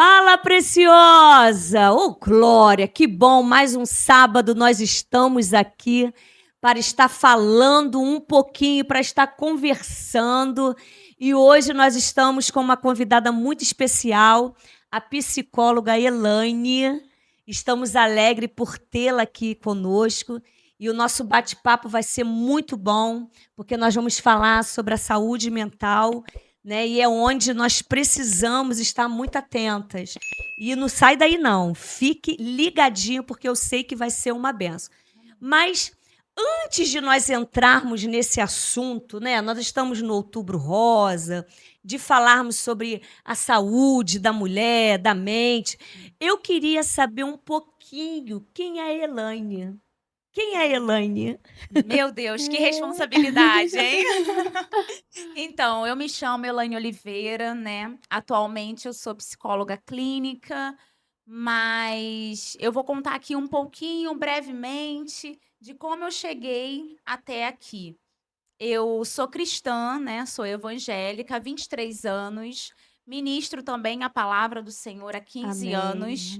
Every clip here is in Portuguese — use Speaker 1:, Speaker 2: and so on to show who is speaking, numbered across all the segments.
Speaker 1: Fala, preciosa! Ô, Glória, que bom! Mais um sábado nós estamos aqui para estar falando um pouquinho, para estar conversando. E hoje nós estamos com uma convidada muito especial, a psicóloga Elaine. Estamos alegres por tê-la aqui conosco. E o nosso bate-papo vai ser muito bom, porque nós vamos falar sobre a saúde mental, né? E é onde nós precisamos estar muito atentas. E não sai daí, não. Fique ligadinho, porque eu sei que vai ser uma benção. Mas antes de nós entrarmos nesse assunto, né? Nós estamos no Outubro Rosa, de falarmos sobre a saúde da mulher, da mente. Eu queria saber um pouquinho quem é a Elaine. Quem é a Elaine?
Speaker 2: Meu Deus, que responsabilidade, hein? Então, eu me chamo Elaine Oliveira, né? Atualmente eu sou psicóloga clínica, mas eu vou contar aqui um pouquinho, brevemente, de como eu cheguei até aqui. Eu sou cristã, né? Sou evangélica há 23 anos, ministro também a palavra do Senhor há 15 anos.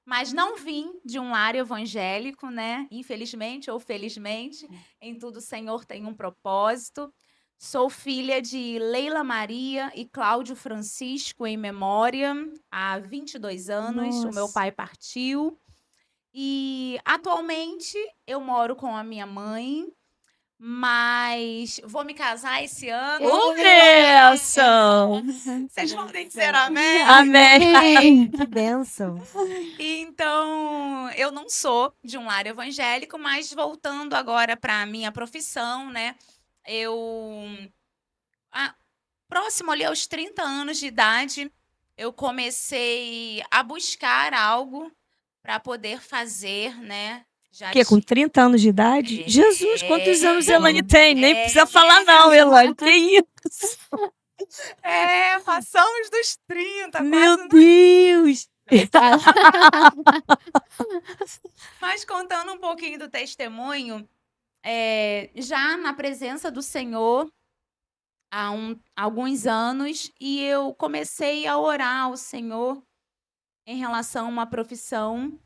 Speaker 2: Mas não vim de um lar evangélico, né? Infelizmente ou felizmente, em tudo o Senhor tem um propósito. Sou filha de Leila Maria e Cláudio Francisco, em memória, há 22 anos.
Speaker 1: Nossa.
Speaker 2: O meu pai partiu. E atualmente eu moro com a minha mãe, mas vou me casar esse ano.
Speaker 1: Ô, bênção!
Speaker 2: Vocês podem dizer amém?
Speaker 1: Amém!
Speaker 3: Que bênção.
Speaker 2: Então, eu não sou de um lar evangélico, mas voltando agora para a minha profissão, né? Próximo ali aos 30 anos de idade, eu comecei a buscar algo para poder fazer, né?
Speaker 1: Que com 30 anos de idade?
Speaker 2: É.
Speaker 1: Jesus, quantos anos a Elaine tem? Nem precisa falar não, Elaine. Que isso?
Speaker 2: Passamos dos 30,
Speaker 1: Meu
Speaker 2: quase.
Speaker 1: Deus!
Speaker 2: Mas contando um pouquinho do testemunho, já na presença do Senhor há alguns anos, e eu comecei a orar ao Senhor em relação a uma profissão.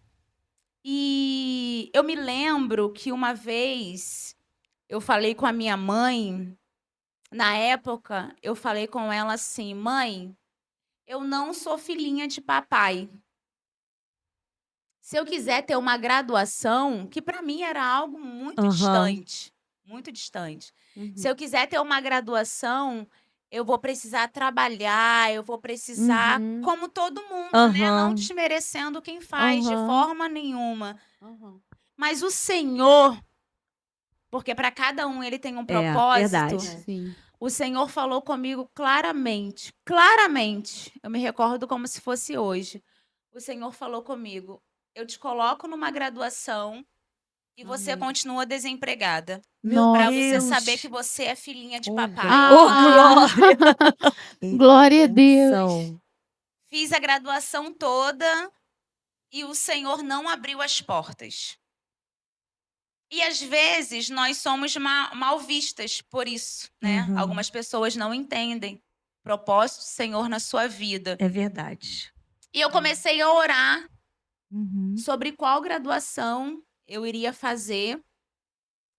Speaker 2: E eu me lembro que uma vez eu falei com a minha mãe, na época eu falei com ela assim: mãe, eu não sou filhinha de papai. Se eu quiser ter uma graduação, que para mim era algo muito distante, muito distante. Se eu quiser ter uma graduação, eu vou precisar trabalhar, eu vou precisar, como todo mundo, né? Não desmerecendo quem faz de forma nenhuma. Mas o Senhor, porque para cada um ele tem um propósito.
Speaker 1: Verdade.
Speaker 2: O Senhor falou comigo claramente, claramente. Eu me recordo como se fosse hoje. O Senhor falou comigo: eu te coloco numa graduação e você continua desempregada. Para você saber que você é filhinha de papai.
Speaker 3: Glória a Deus.
Speaker 2: Fiz a graduação toda e o Senhor não abriu as portas. E às vezes nós somos mal vistas por isso, né? Algumas pessoas não entendem o propósito do Senhor na sua vida.
Speaker 1: É verdade.
Speaker 2: E eu comecei a orar sobre qual graduação eu iria fazer.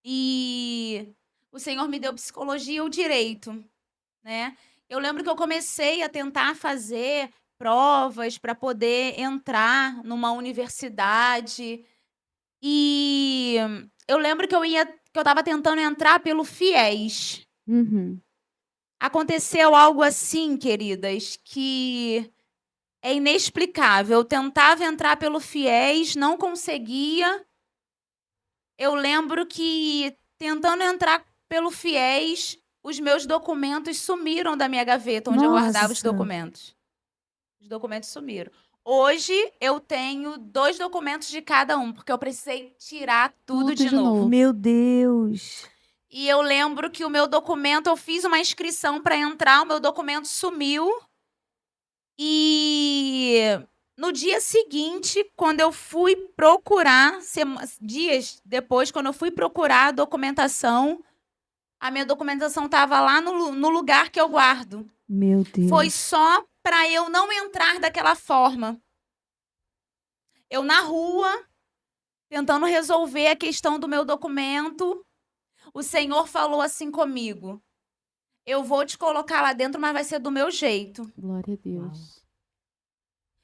Speaker 2: E o Senhor me deu psicologia ou direito, né? Eu lembro que eu comecei a tentar fazer provas para poder entrar numa universidade. E eu lembro que eu estava tentando entrar pelo FIES. Aconteceu algo assim, queridas, que é inexplicável. Eu tentava entrar pelo FIES, não conseguia. Eu lembro que, tentando entrar pelo FIES, os meus documentos sumiram da minha gaveta, onde eu guardava os documentos. Os documentos sumiram. Hoje, eu tenho 2 documentos de cada um, porque eu precisei tirar tudo de novo.
Speaker 1: Meu Deus!
Speaker 2: E eu lembro que o meu documento, eu fiz uma inscrição para entrar, o meu documento sumiu. E no dia seguinte, quando eu fui procurar, dias depois, quando eu fui procurar a documentação, a minha documentação estava lá no lugar que eu guardo.
Speaker 1: Meu Deus!
Speaker 2: Foi só para eu não entrar daquela forma. Eu na rua, tentando resolver a questão do meu documento, o Senhor falou assim comigo: eu vou te colocar lá dentro, mas vai ser do meu jeito.
Speaker 3: Glória a Deus.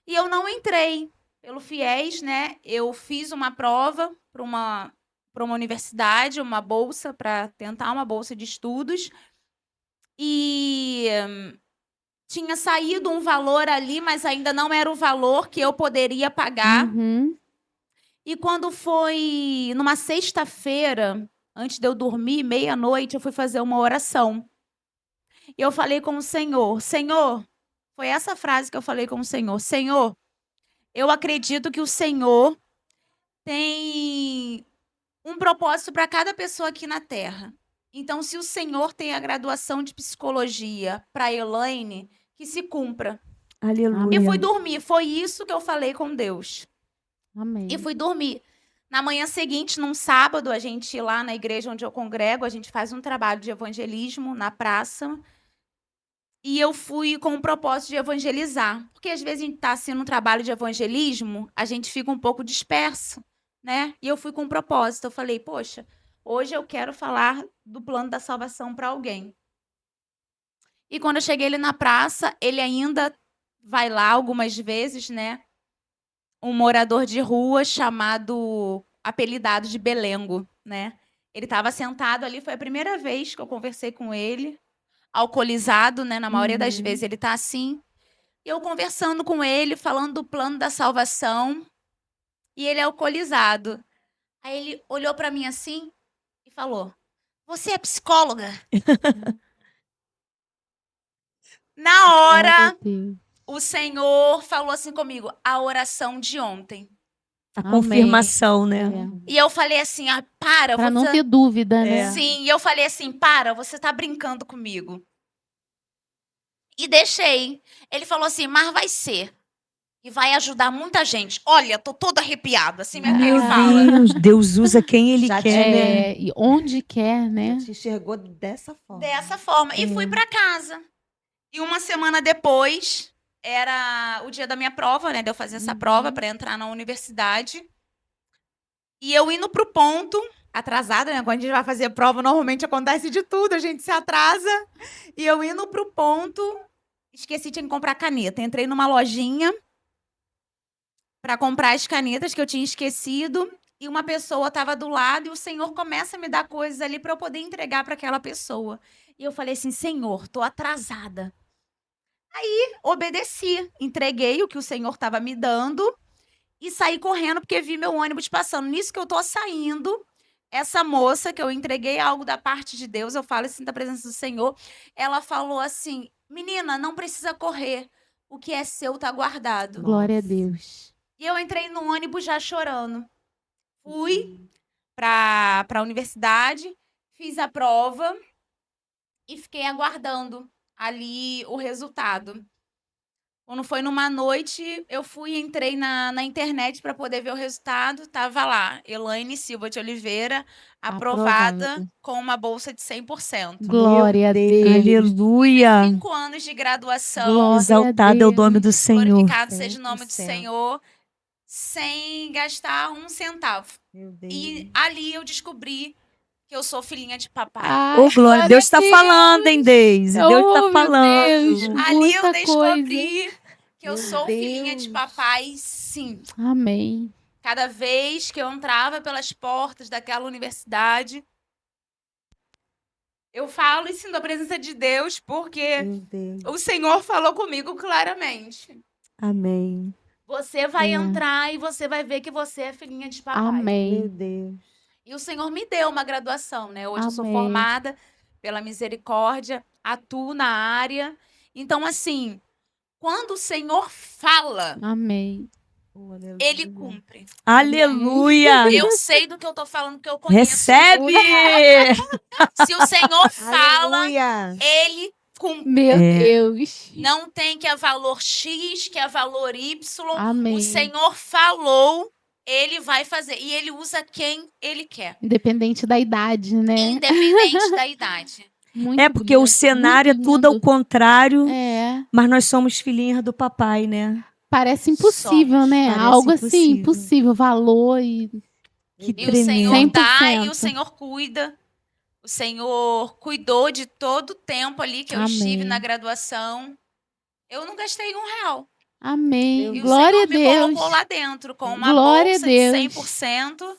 Speaker 2: E eu não entrei. Pelo FIES, né? Eu fiz uma prova para uma universidade, uma bolsa, para tentar uma bolsa de estudos. E tinha saído um valor ali, mas ainda não era o valor que eu poderia pagar.
Speaker 3: Uhum.
Speaker 2: E quando foi numa sexta-feira, antes de eu dormir, meia-noite, eu fui fazer uma oração. E eu falei com o Senhor: Senhor, foi essa frase que eu falei com o Senhor: Senhor, eu acredito que o Senhor tem um propósito para cada pessoa aqui na Terra. Então, se o Senhor tem a graduação de psicologia para Elaine, que se cumpra.
Speaker 1: Aleluia.
Speaker 2: E fui dormir. Foi isso que eu falei com Deus.
Speaker 3: Amém.
Speaker 2: E fui dormir. Na manhã seguinte, num sábado, a gente lá na igreja onde eu congrego, a gente faz um trabalho de evangelismo na praça. E eu fui com o propósito de evangelizar. Porque às vezes a gente está sendo um trabalho de evangelismo, a gente fica um pouco disperso, né? E eu fui com um propósito. Eu falei, poxa, hoje eu quero falar do plano da salvação para alguém. E quando eu cheguei ali na praça, ele ainda vai lá algumas vezes, né? Um morador de rua apelidado de Belengo, né? Ele estava sentado ali, foi a primeira vez que eu conversei com ele. Alcoolizado, né? Na maioria das vezes ele tá assim. E eu conversando com ele, falando do plano da salvação. E ele é alcoolizado. Aí ele olhou para mim assim e falou: você é psicóloga? Na hora,
Speaker 3: Glória a Deus.
Speaker 2: o Senhor falou assim comigo: a oração de ontem.
Speaker 1: A
Speaker 3: Amém.
Speaker 1: confirmação, né?
Speaker 3: É.
Speaker 2: E eu falei assim: ah, para.
Speaker 3: Pra não ter dúvida, né?
Speaker 2: Sim, e eu falei assim: para, você tá brincando comigo. E deixei. Ele falou assim, mas vai ser. E vai ajudar muita gente. Olha, tô toda arrepiada, assim mesmo que ele fala.
Speaker 1: Deus, Deus usa quem Ele
Speaker 4: Já
Speaker 1: quer, né?
Speaker 3: E onde quer, né?
Speaker 4: Te enxergou dessa forma.
Speaker 2: Dessa forma. E fui pra casa. E uma semana depois, era o dia da minha prova, né? De eu fazer essa prova para entrar na universidade. E eu indo pro ponto, atrasada, né? Quando a gente vai fazer prova, normalmente acontece de tudo, a gente se atrasa. E eu indo pro ponto, esqueci, tinha que comprar caneta. Entrei numa lojinha para comprar as canetas que eu tinha esquecido. E uma pessoa estava do lado e o Senhor começa a me dar coisas ali para eu poder entregar para aquela pessoa. E eu falei assim, Senhor, tô atrasada. Aí, obedeci. Entreguei o que o Senhor estava me dando e saí correndo porque vi meu ônibus passando. Nisso que eu tô saindo, essa moça que eu entreguei algo da parte de Deus, eu falo assim da presença do Senhor, ela falou assim, menina, não precisa correr. O que é seu tá guardado.
Speaker 3: Glória a Deus.
Speaker 2: E eu entrei no ônibus já chorando. Fui para a universidade, fiz a prova e fiquei aguardando ali o resultado. Quando foi numa noite, eu entrei na internet para poder ver o resultado. Tava lá, Elaine Silva de Oliveira, aprovada com uma bolsa de 100%.
Speaker 3: Glória a Deus.
Speaker 1: Aleluia.
Speaker 2: 5 anos de graduação.
Speaker 1: Exaltado é o nome do Senhor.
Speaker 2: Glorificado seja o nome do
Speaker 4: 100%.
Speaker 2: Senhor. Sem gastar um centavo.
Speaker 4: Meu Deus.
Speaker 2: E ali eu descobri que eu sou filhinha de papai.
Speaker 3: Ai,
Speaker 1: Ô, glória, Deus está falando, hein, Deise? Deus
Speaker 3: Oh,
Speaker 1: está
Speaker 3: meu
Speaker 1: falando.
Speaker 3: Deus.
Speaker 2: Ali eu
Speaker 3: Muita
Speaker 2: descobri que eu
Speaker 4: Meu
Speaker 2: sou filhinha de
Speaker 4: Deus.
Speaker 2: papai, sim.
Speaker 3: Amém.
Speaker 2: Cada vez que eu entrava pelas portas daquela universidade, eu falo e sinto a presença de Deus, porque
Speaker 4: Meu Deus.
Speaker 2: o Senhor falou comigo claramente.
Speaker 1: Amém.
Speaker 2: Você vai
Speaker 3: É.
Speaker 2: entrar e você vai ver que você é filhinha de papai.
Speaker 3: Amém.
Speaker 4: Meu Deus.
Speaker 2: E o Senhor me deu uma graduação, né? Hoje eu sou
Speaker 3: Amém.
Speaker 2: formada pela misericórdia, atuo na área. Então, assim, quando o Senhor fala,
Speaker 3: Amém.
Speaker 4: Oh, aleluia.
Speaker 2: ele cumpre.
Speaker 1: Aleluia.
Speaker 2: Eu sei do que eu tô falando, que eu conheço.
Speaker 1: Recebe.
Speaker 2: Se o Senhor fala,
Speaker 4: Aleluia.
Speaker 2: ele cumpre.
Speaker 3: Meu
Speaker 1: É.
Speaker 3: Deus.
Speaker 2: Não tem que é valor X, que é valor Y.
Speaker 3: Amém.
Speaker 2: O Senhor falou, ele vai fazer. E ele usa quem ele quer,
Speaker 3: Independente da idade, né?
Speaker 2: independente da idade.
Speaker 3: Muito
Speaker 1: É porque o
Speaker 3: bonito,
Speaker 1: cenário é
Speaker 3: muito
Speaker 1: tudo ao
Speaker 3: lindo.
Speaker 1: contrário,
Speaker 3: É,
Speaker 1: mas nós somos filhinhas do papai, né?
Speaker 3: parece impossível,
Speaker 2: Somos.
Speaker 3: né?
Speaker 1: Parece
Speaker 3: Algo assim,
Speaker 1: impossível.
Speaker 3: impossível, valor e
Speaker 1: Que
Speaker 2: E o Senhor
Speaker 1: tremendo.
Speaker 2: dá e o
Speaker 3: 100%.
Speaker 2: Senhor cuida. O Senhor cuidou de todo o tempo ali que eu estive na
Speaker 3: Amém.
Speaker 2: graduação. Eu não gastei R$ 1.
Speaker 3: Amém.
Speaker 2: E o
Speaker 3: Glória a
Speaker 2: Senhor me colocou
Speaker 3: Deus.
Speaker 2: lá dentro com uma
Speaker 3: Glória a
Speaker 2: bolsa de
Speaker 3: Deus.
Speaker 2: 100%.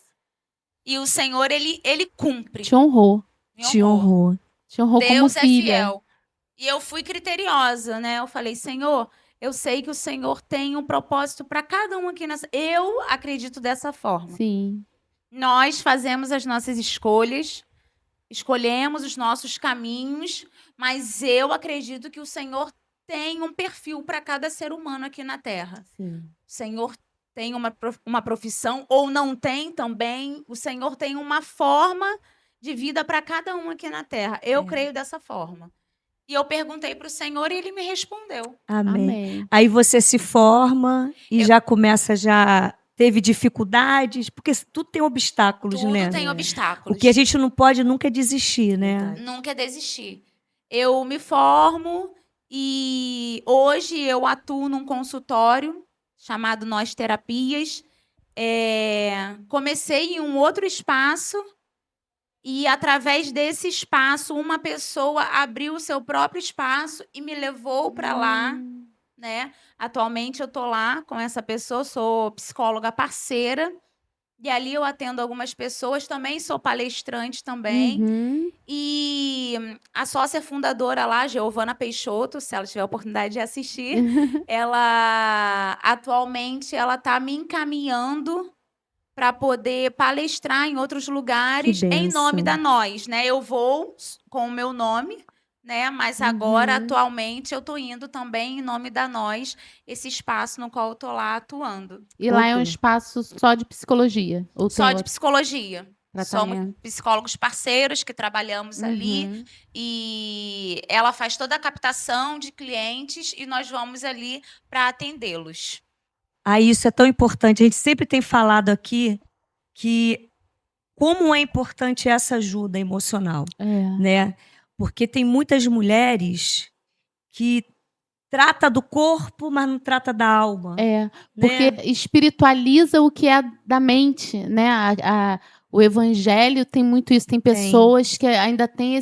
Speaker 2: E o Senhor, ele cumpre.
Speaker 3: Te honrou.
Speaker 2: Me
Speaker 1: Te
Speaker 2: honrou.
Speaker 1: honrou.
Speaker 3: Te honrou como
Speaker 2: Deus é
Speaker 3: filha.
Speaker 2: fiel. E eu fui criteriosa, né? Eu falei, Senhor, eu sei que o Senhor tem um propósito para cada um aqui nessa. Eu acredito dessa forma.
Speaker 3: Sim.
Speaker 2: Nós fazemos as nossas escolhas, escolhemos os nossos caminhos, mas eu acredito que o Senhor tem um perfil para cada ser humano aqui na Terra.
Speaker 4: Sim.
Speaker 2: O Senhor tem uma profissão, ou não tem também. O Senhor tem uma forma de vida para cada um aqui na Terra. Eu creio dessa forma. E eu perguntei para o Senhor e ele me respondeu.
Speaker 1: Amém.
Speaker 3: Amém.
Speaker 1: Aí você se forma e
Speaker 2: Eu-
Speaker 1: já começa, já teve dificuldades, porque tudo tem obstáculos,
Speaker 2: Tudo
Speaker 1: né?
Speaker 2: tem
Speaker 1: O
Speaker 2: obstáculos.
Speaker 1: que a gente não pode nunca é desistir, né?
Speaker 4: Verdade.
Speaker 2: Nunca desistir. Eu me formo e hoje eu atuo num consultório chamado Nós Terapias. Comecei em um outro espaço e, através desse espaço, uma pessoa abriu o seu próprio espaço e me levou para lá, né? Atualmente eu tô lá com essa pessoa, sou psicóloga parceira. E ali eu atendo algumas pessoas, também sou palestrante também.
Speaker 3: Uhum.
Speaker 2: E a sócia fundadora lá, Giovana Peixoto, se ela tiver a oportunidade de assistir, ela atualmente ela está me encaminhando para poder palestrar em outros lugares
Speaker 1: Que
Speaker 2: em nome
Speaker 1: bênção.
Speaker 2: da Nós, né? Eu vou com o meu nome, né? Mas agora,
Speaker 3: Uhum.
Speaker 2: atualmente, eu estou indo também em nome da Nós, esse espaço no qual eu estou lá atuando.
Speaker 3: E lá é um
Speaker 4: Ok.
Speaker 3: espaço só de psicologia? Ou
Speaker 2: Só
Speaker 3: tem
Speaker 2: de psicologia. Somos
Speaker 3: tratamento?
Speaker 2: psicólogos parceiros que trabalhamos ali.
Speaker 3: Uhum.
Speaker 2: E ela faz toda a captação de clientes e nós vamos ali para atendê-los.
Speaker 1: Aí isso é tão importante. A gente sempre tem falado aqui que como é importante essa ajuda emocional,
Speaker 3: É.
Speaker 1: né? Porque tem muitas mulheres que trata do corpo, mas não trata da alma.
Speaker 3: É, porque
Speaker 1: né?
Speaker 3: espiritualiza o que é da mente, né? O evangelho tem muito isso. Tem pessoas que ainda têm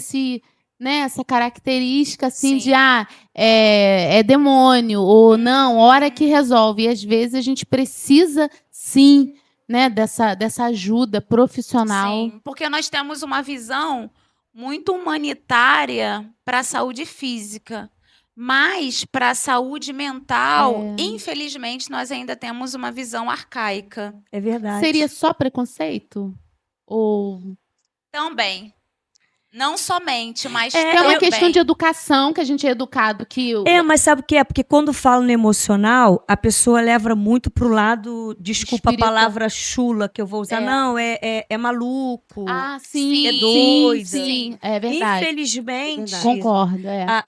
Speaker 3: né, essa característica assim de
Speaker 2: Sim.
Speaker 3: é demônio, ou não, hora que resolve. E às vezes a gente precisa sim, né, dessa ajuda profissional.
Speaker 2: Sim, porque nós temos uma visão muito humanitária para a saúde física. Mas para a saúde mental, infelizmente, nós ainda temos uma visão arcaica.
Speaker 1: É verdade.
Speaker 3: Seria só preconceito? Ou
Speaker 2: Também. Não somente, mas
Speaker 3: é uma questão
Speaker 2: também.
Speaker 3: de educação, que a gente é educado que
Speaker 1: Mas sabe o que é? Porque quando falo no emocional, a pessoa leva muito pro lado, desculpa
Speaker 3: Espírita.
Speaker 1: a palavra chula que eu vou usar,
Speaker 3: É.
Speaker 1: não, é maluco,
Speaker 3: sim,
Speaker 1: é
Speaker 2: Sim,
Speaker 1: doida.
Speaker 2: sim.
Speaker 3: é verdade.
Speaker 1: Infelizmente,
Speaker 4: Verdade.
Speaker 3: Concordo,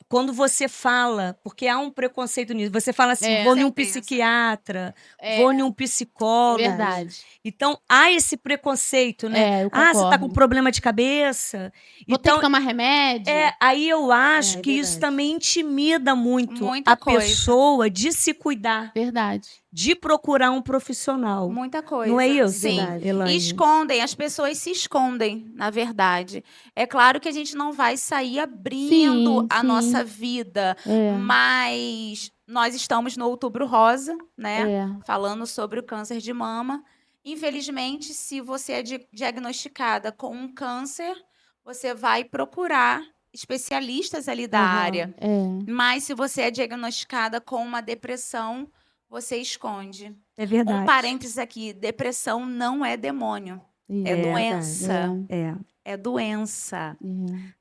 Speaker 1: quando você fala, porque há um preconceito nisso, você fala assim,
Speaker 3: É.
Speaker 1: vou em um
Speaker 2: Certeza.
Speaker 1: psiquiatra,
Speaker 3: É.
Speaker 1: vou em um
Speaker 3: É
Speaker 1: psicólogo.
Speaker 3: verdade.
Speaker 1: Então, há esse preconceito, né?
Speaker 3: Eu
Speaker 1: Você tá com
Speaker 3: concordo.
Speaker 1: problema de cabeça.
Speaker 3: Vou ter
Speaker 1: Então,
Speaker 3: que tomar remédio?
Speaker 1: aí eu acho
Speaker 4: É
Speaker 1: que isso
Speaker 4: verdade.
Speaker 1: também intimida muito
Speaker 2: Muita
Speaker 1: a
Speaker 2: coisa.
Speaker 1: pessoa de se cuidar,
Speaker 3: Verdade.
Speaker 1: de procurar um profissional.
Speaker 2: Muita coisa.
Speaker 1: Não é isso,
Speaker 2: Sim.
Speaker 4: Verdade.
Speaker 1: Elaine?
Speaker 2: Escondem, as pessoas se escondem, na verdade. É claro que a gente não vai sair abrindo
Speaker 3: Sim,
Speaker 2: a
Speaker 3: sim.
Speaker 2: nossa vida, mas nós estamos no Outubro Rosa, né? Falando sobre o câncer de mama. Infelizmente, se você é diagnosticada com um câncer, você vai procurar especialistas ali da
Speaker 4: Aham.
Speaker 2: área.
Speaker 3: É.
Speaker 2: Mas se você é diagnosticada com uma depressão, você esconde.
Speaker 1: É verdade.
Speaker 2: Um parênteses aqui, depressão não é demônio, é doença. É doença.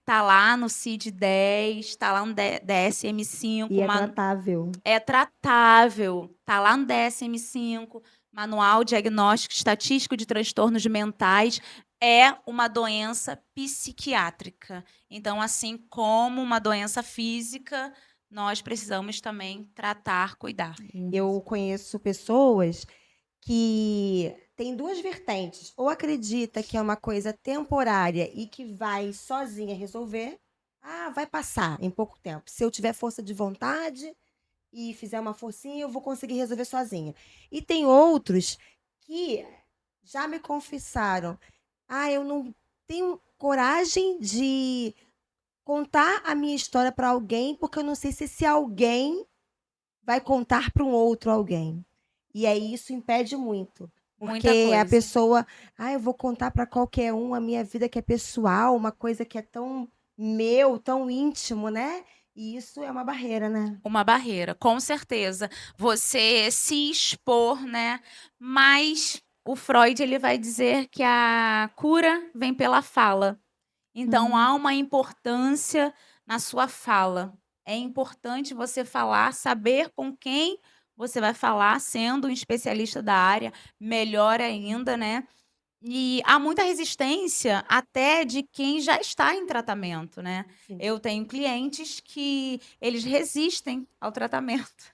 Speaker 2: Tá lá no CID-10, tá lá no DSM-5.
Speaker 4: E é tratável.
Speaker 2: É tratável. Tá lá no DSM-5, Manual Diagnóstico Estatístico de Transtornos Mentais. É uma doença psiquiátrica. Então, assim como uma doença física, nós precisamos também tratar, cuidar.
Speaker 4: Eu conheço pessoas que têm duas vertentes. Ou acredita que é uma coisa temporária e que vai sozinha resolver, Ah, vai passar em pouco tempo. Se eu tiver força de vontade e fizer uma forcinha, eu vou conseguir resolver sozinha. E tem outros que já me confessaram: ah, eu não tenho coragem de contar a minha história para alguém, porque eu não sei se esse alguém vai contar para um outro alguém. E aí isso impede muito.
Speaker 2: Muita
Speaker 4: Porque a
Speaker 2: coisa.
Speaker 4: pessoa, ah, eu vou contar para qualquer um a minha vida que é pessoal, uma coisa que é tão meu, tão íntimo, né? E isso é uma barreira, né?
Speaker 2: Uma barreira, com certeza. Você se expor, né? Mas o Freud ele vai dizer que a cura vem pela fala. Então há uma importância na sua fala. É importante você falar, saber com quem você vai falar, sendo um especialista da área, melhor ainda, né? E há muita resistência até de quem já está em tratamento, né?
Speaker 4: Sim.
Speaker 2: Eu tenho clientes que eles resistem ao tratamento.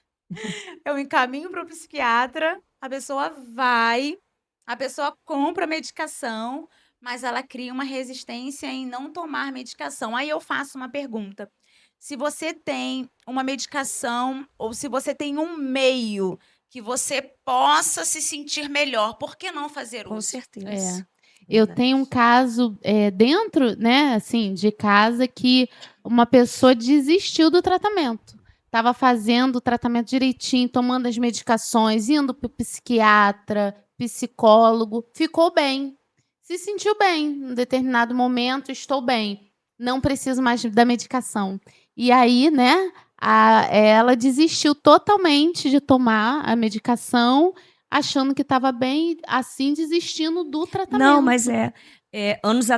Speaker 2: Eu encaminho para o psiquiatra, a pessoa vai, a pessoa compra a medicação, mas ela cria uma resistência em não tomar medicação. Aí eu faço uma pergunta: se você tem uma medicação ou se você tem um meio que você possa se sentir melhor, por que não fazer
Speaker 1: Com
Speaker 2: uso?
Speaker 1: certeza.
Speaker 3: Eu
Speaker 4: Verdade.
Speaker 3: tenho um caso dentro, né, assim, de casa que uma pessoa desistiu do tratamento. Estava fazendo o tratamento direitinho, tomando as medicações, indo para o psiquiatra, psicólogo, ficou bem, se sentiu bem. Em determinado momento, estou bem, não preciso mais da medicação. E aí, né, ela desistiu totalmente de tomar a medicação achando que estava bem, assim, desistindo do tratamento.
Speaker 1: Não, mas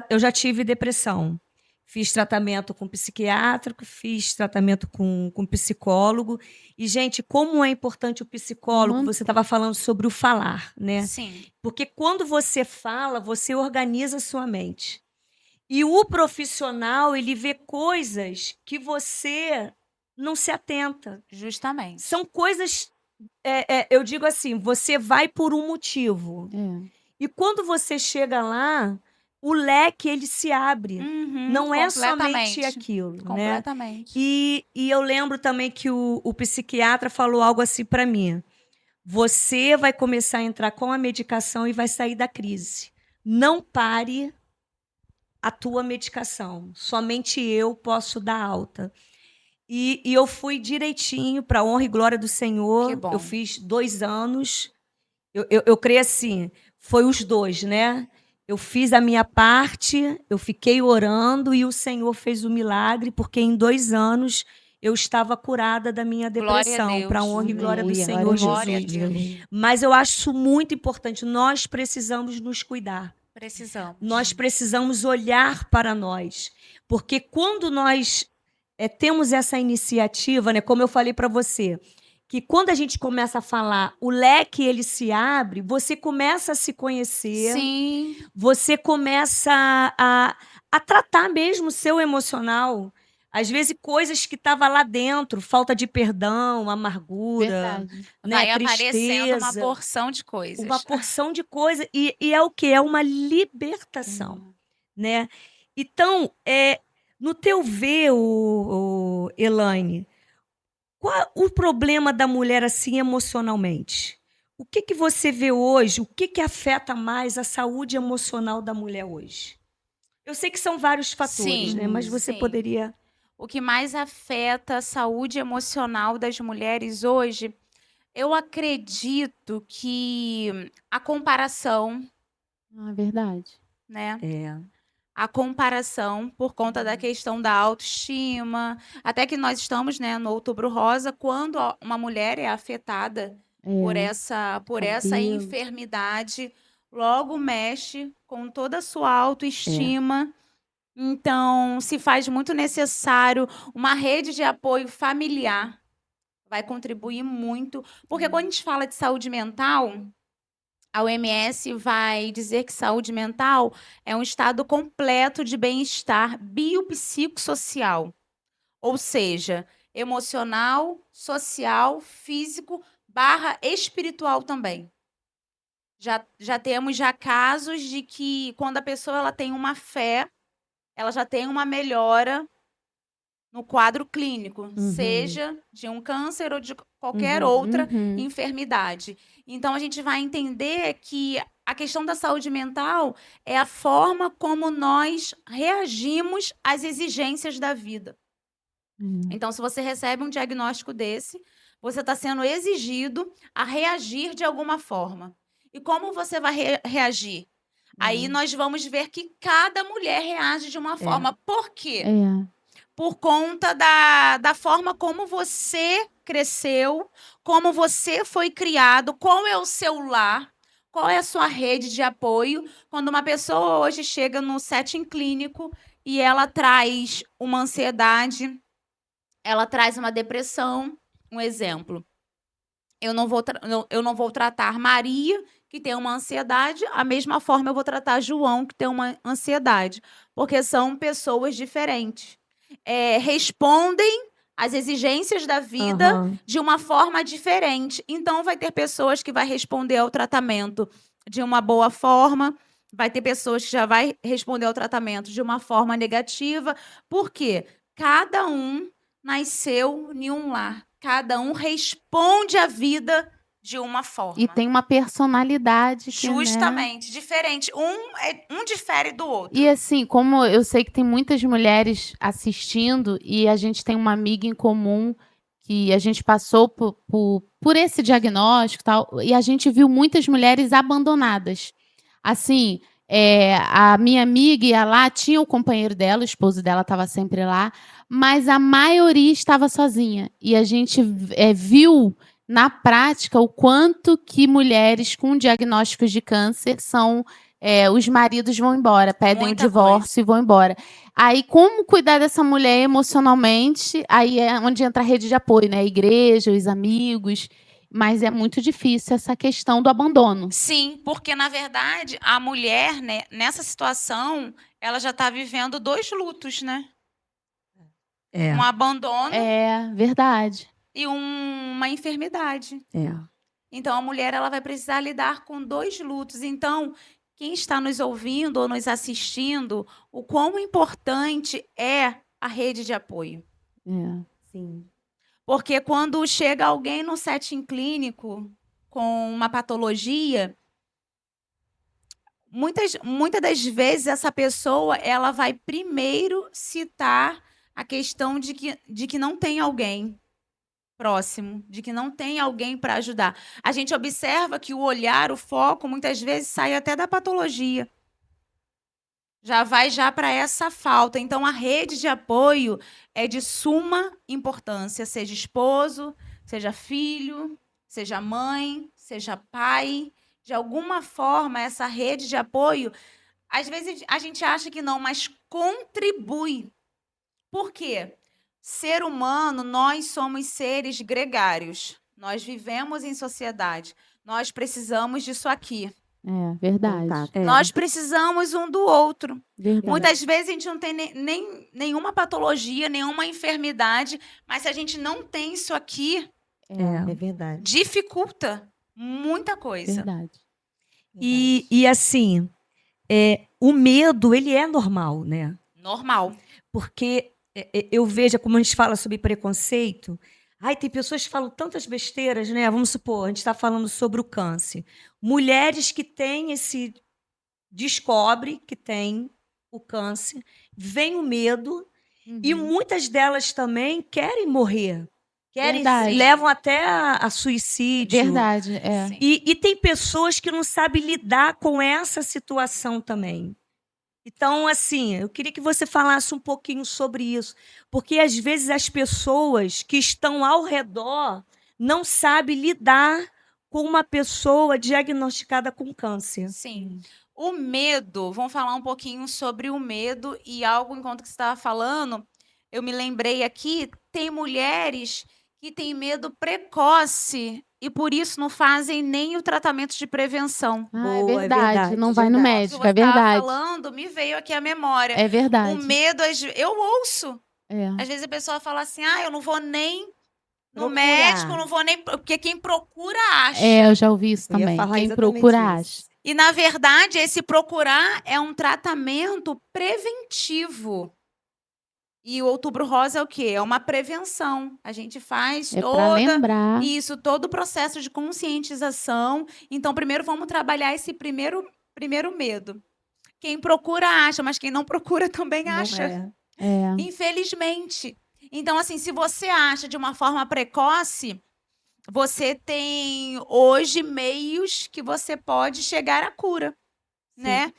Speaker 1: eu já tive depressão. Fiz tratamento com psiquiátrico, fiz tratamento com psicólogo. E, gente, como é importante o psicólogo,
Speaker 3: Muito.
Speaker 1: você estava falando sobre o falar, né?
Speaker 2: Sim.
Speaker 1: Porque quando você fala, você organiza a sua mente. E o profissional, ele vê coisas que você não se atenta.
Speaker 2: Justamente.
Speaker 1: São coisas, eu digo assim, você vai por um motivo. E quando você chega lá, o leque ele se abre. Não é somente
Speaker 2: completamente.
Speaker 1: aquilo, né?
Speaker 2: Completamente.
Speaker 1: E eu lembro também que o psiquiatra falou algo assim para mim: você vai começar a entrar com a medicação e vai sair da crise. Não pare a tua medicação. Somente eu posso dar alta. E eu fui direitinho, para a honra e glória do
Speaker 2: Que
Speaker 1: Senhor.
Speaker 2: bom.
Speaker 1: Eu fiz 2 anos. Eu creio assim, foi os 2, né? Eu fiz a minha parte, eu fiquei orando e o Senhor fez o milagre, porque em 2 anos eu estava curada da minha
Speaker 2: Glória a
Speaker 1: depressão, para a
Speaker 2: Deus.
Speaker 1: honra e glória do
Speaker 4: Aleluia.
Speaker 1: Senhor
Speaker 2: Glória a
Speaker 1: Jesus.
Speaker 2: Deus.
Speaker 1: Mas eu acho muito importante, nós precisamos nos cuidar.
Speaker 2: Precisamos.
Speaker 1: Nós precisamos olhar para nós, porque quando nós temos essa iniciativa, né, como eu falei para você, que quando a gente começa a falar, o leque ele se abre, você começa a se conhecer,
Speaker 2: Sim.
Speaker 1: você começa a tratar mesmo o seu emocional. Às vezes, coisas que estavam lá dentro, falta de perdão, amargura,
Speaker 3: Verdade.
Speaker 1: né,
Speaker 2: Vai aparecendo uma
Speaker 1: tristeza,
Speaker 2: porção de coisas.
Speaker 1: uma porção de coisa. E é o quê? É uma libertação, né? Então, no teu ver, Elaine, qual o problema da mulher assim emocionalmente? O que você vê hoje? O que afeta mais a saúde emocional da mulher hoje? Eu sei que são vários fatores,
Speaker 2: Sim,
Speaker 1: né? Mas você
Speaker 2: sim.
Speaker 1: poderia.
Speaker 2: O que mais afeta a saúde emocional das mulheres hoje, eu acredito que a comparação,
Speaker 3: Verdade.
Speaker 2: né?
Speaker 1: É.
Speaker 2: A comparação por conta da questão da autoestima, até que nós estamos, né, no Outubro Rosa, quando uma mulher é afetada por essa
Speaker 3: Cabelo.
Speaker 2: enfermidade, logo mexe com toda a sua autoestima. Então, se faz muito necessário uma rede de apoio familiar, vai contribuir muito, porque quando a gente fala de saúde mental, a OMS vai dizer que saúde mental é um estado completo de bem-estar biopsicossocial, ou seja, emocional, social, físico, barra espiritual também. Já temos já casos de que quando a pessoa ela tem uma fé, ela já tem uma melhora no quadro clínico,
Speaker 1: Uhum.
Speaker 2: seja de um câncer ou de qualquer outra
Speaker 3: Uhum.
Speaker 2: enfermidade. Então, a gente vai entender que a questão da saúde mental é a forma como nós reagimos às exigências da vida. Então, se você recebe um diagnóstico desse, você está sendo exigido a reagir de alguma forma. E como você vai reagir? Aí nós vamos ver que cada mulher reage de uma forma. Por quê?
Speaker 3: É.
Speaker 2: Por conta da forma como você cresceu, como você foi criado, qual é o seu lar, qual é a sua rede de apoio. Quando uma pessoa hoje chega no setting clínico e ela traz uma ansiedade, ela traz uma depressão, um exemplo. Eu não vou tratar Maria, que tem uma ansiedade, a mesma forma eu vou tratar João, que tem uma ansiedade, porque são pessoas diferentes. Respondem às exigências da vida
Speaker 1: Aham.
Speaker 2: de uma forma diferente. Então, vai ter pessoas que vai responder ao tratamento de uma boa forma, vai ter pessoas que já vai responder ao tratamento de uma forma negativa. Por quê? Cada um nasceu em um lar. Cada um responde à vida de uma forma.
Speaker 3: E tem uma personalidade que, né?
Speaker 2: Justamente, diferente. Um difere do outro.
Speaker 3: E assim, como eu sei que tem muitas mulheres assistindo e a gente tem uma amiga em comum que a gente passou por esse diagnóstico e tal, e a gente viu muitas mulheres abandonadas. Assim, a minha amiga ia lá, tinha o companheiro dela, o esposo dela estava sempre lá, mas a maioria estava sozinha. E a gente viu na prática o quanto que mulheres com diagnósticos de câncer são os maridos vão embora, pedem
Speaker 2: Muita
Speaker 3: o divórcio e vão embora. Aí, como cuidar dessa mulher emocionalmente? Aí é onde entra a rede de apoio, né? A igreja, os amigos. Mas é muito difícil essa questão do abandono.
Speaker 2: Sim, porque, na verdade, a mulher, né, nessa situação, ela já está vivendo 2 lutos, né?
Speaker 1: É.
Speaker 2: Um abandono
Speaker 3: É verdade.
Speaker 2: e uma enfermidade.
Speaker 1: É.
Speaker 2: Então, a mulher ela vai precisar lidar com 2 lutos. Então, quem está nos ouvindo ou nos assistindo, o quão importante é a rede de apoio.
Speaker 3: É.
Speaker 4: Sim.
Speaker 2: Porque quando chega alguém no setting clínico com uma patologia, muitas das vezes essa pessoa ela vai primeiro citar a questão de que não tem alguém próximo, de que não tem alguém para ajudar. A gente observa que o olhar, o foco, muitas vezes sai até da patologia. Já vai para essa falta. Então, a rede de apoio é de suma importância, seja esposo, seja filho, seja mãe, seja pai. De alguma forma, essa rede de apoio, às vezes a gente acha que não, mas contribui. Por quê? Ser humano, nós somos seres gregários. Nós vivemos em sociedade. Nós precisamos disso aqui.
Speaker 3: É verdade.
Speaker 4: Contato.
Speaker 2: Nós precisamos um do outro.
Speaker 3: Verdade.
Speaker 2: Muitas vezes a gente não tem nenhuma patologia, nenhuma enfermidade, mas se a gente não tem isso aqui,
Speaker 4: É verdade.
Speaker 2: dificulta muita coisa.
Speaker 3: Verdade.
Speaker 1: E assim, o medo, ele é normal, né?
Speaker 2: Normal.
Speaker 1: Porque eu vejo, como a gente fala sobre preconceito, tem pessoas que falam tantas besteiras, né? Vamos supor, a gente está falando sobre o câncer. Mulheres que têm descobre que tem o câncer, vem o medo, e muitas delas também querem morrer.
Speaker 3: Verdade.
Speaker 1: Levam até a suicídio.
Speaker 3: Verdade,
Speaker 2: Sim.
Speaker 1: E tem pessoas que não sabem lidar com essa situação também. Então, assim, eu queria que você falasse um pouquinho sobre isso, porque às vezes as pessoas que estão ao redor não sabem lidar com uma pessoa diagnosticada com câncer.
Speaker 2: Sim. O medo, vamos falar um pouquinho sobre o medo e algo enquanto que você estava falando, eu me lembrei aqui, tem mulheres que têm medo precoce e por isso não fazem nem o tratamento de prevenção.
Speaker 3: Ah,
Speaker 4: Boa,
Speaker 3: é
Speaker 4: é
Speaker 3: verdade.
Speaker 4: verdade,
Speaker 3: Não vai no
Speaker 4: verdade.
Speaker 3: médico,
Speaker 2: Você
Speaker 3: é
Speaker 2: estava
Speaker 3: verdade.
Speaker 2: falando, me veio aqui a memória.
Speaker 3: É verdade.
Speaker 2: O medo, eu ouço.
Speaker 3: É.
Speaker 2: Às vezes a pessoa fala assim, eu não vou nem no
Speaker 4: Procurar.
Speaker 2: médico, não vou nem... Porque quem procura, acha.
Speaker 3: Eu já ouvi isso
Speaker 4: Eu ia
Speaker 3: também.
Speaker 4: falar
Speaker 3: Quem
Speaker 4: exatamente
Speaker 3: procura
Speaker 4: isso.
Speaker 3: acha.
Speaker 2: E, na verdade, esse procurar é um tratamento preventivo. E o Outubro Rosa é o quê? É uma prevenção. A gente faz
Speaker 3: É para lembrar.
Speaker 2: todo o processo de conscientização. Então, primeiro vamos trabalhar esse primeiro medo. Quem procura acha, mas quem não procura também
Speaker 4: Não
Speaker 2: acha.
Speaker 3: É.
Speaker 2: Infelizmente. Então, assim, se você acha de uma forma precoce, você tem hoje meios que você pode chegar à cura, né?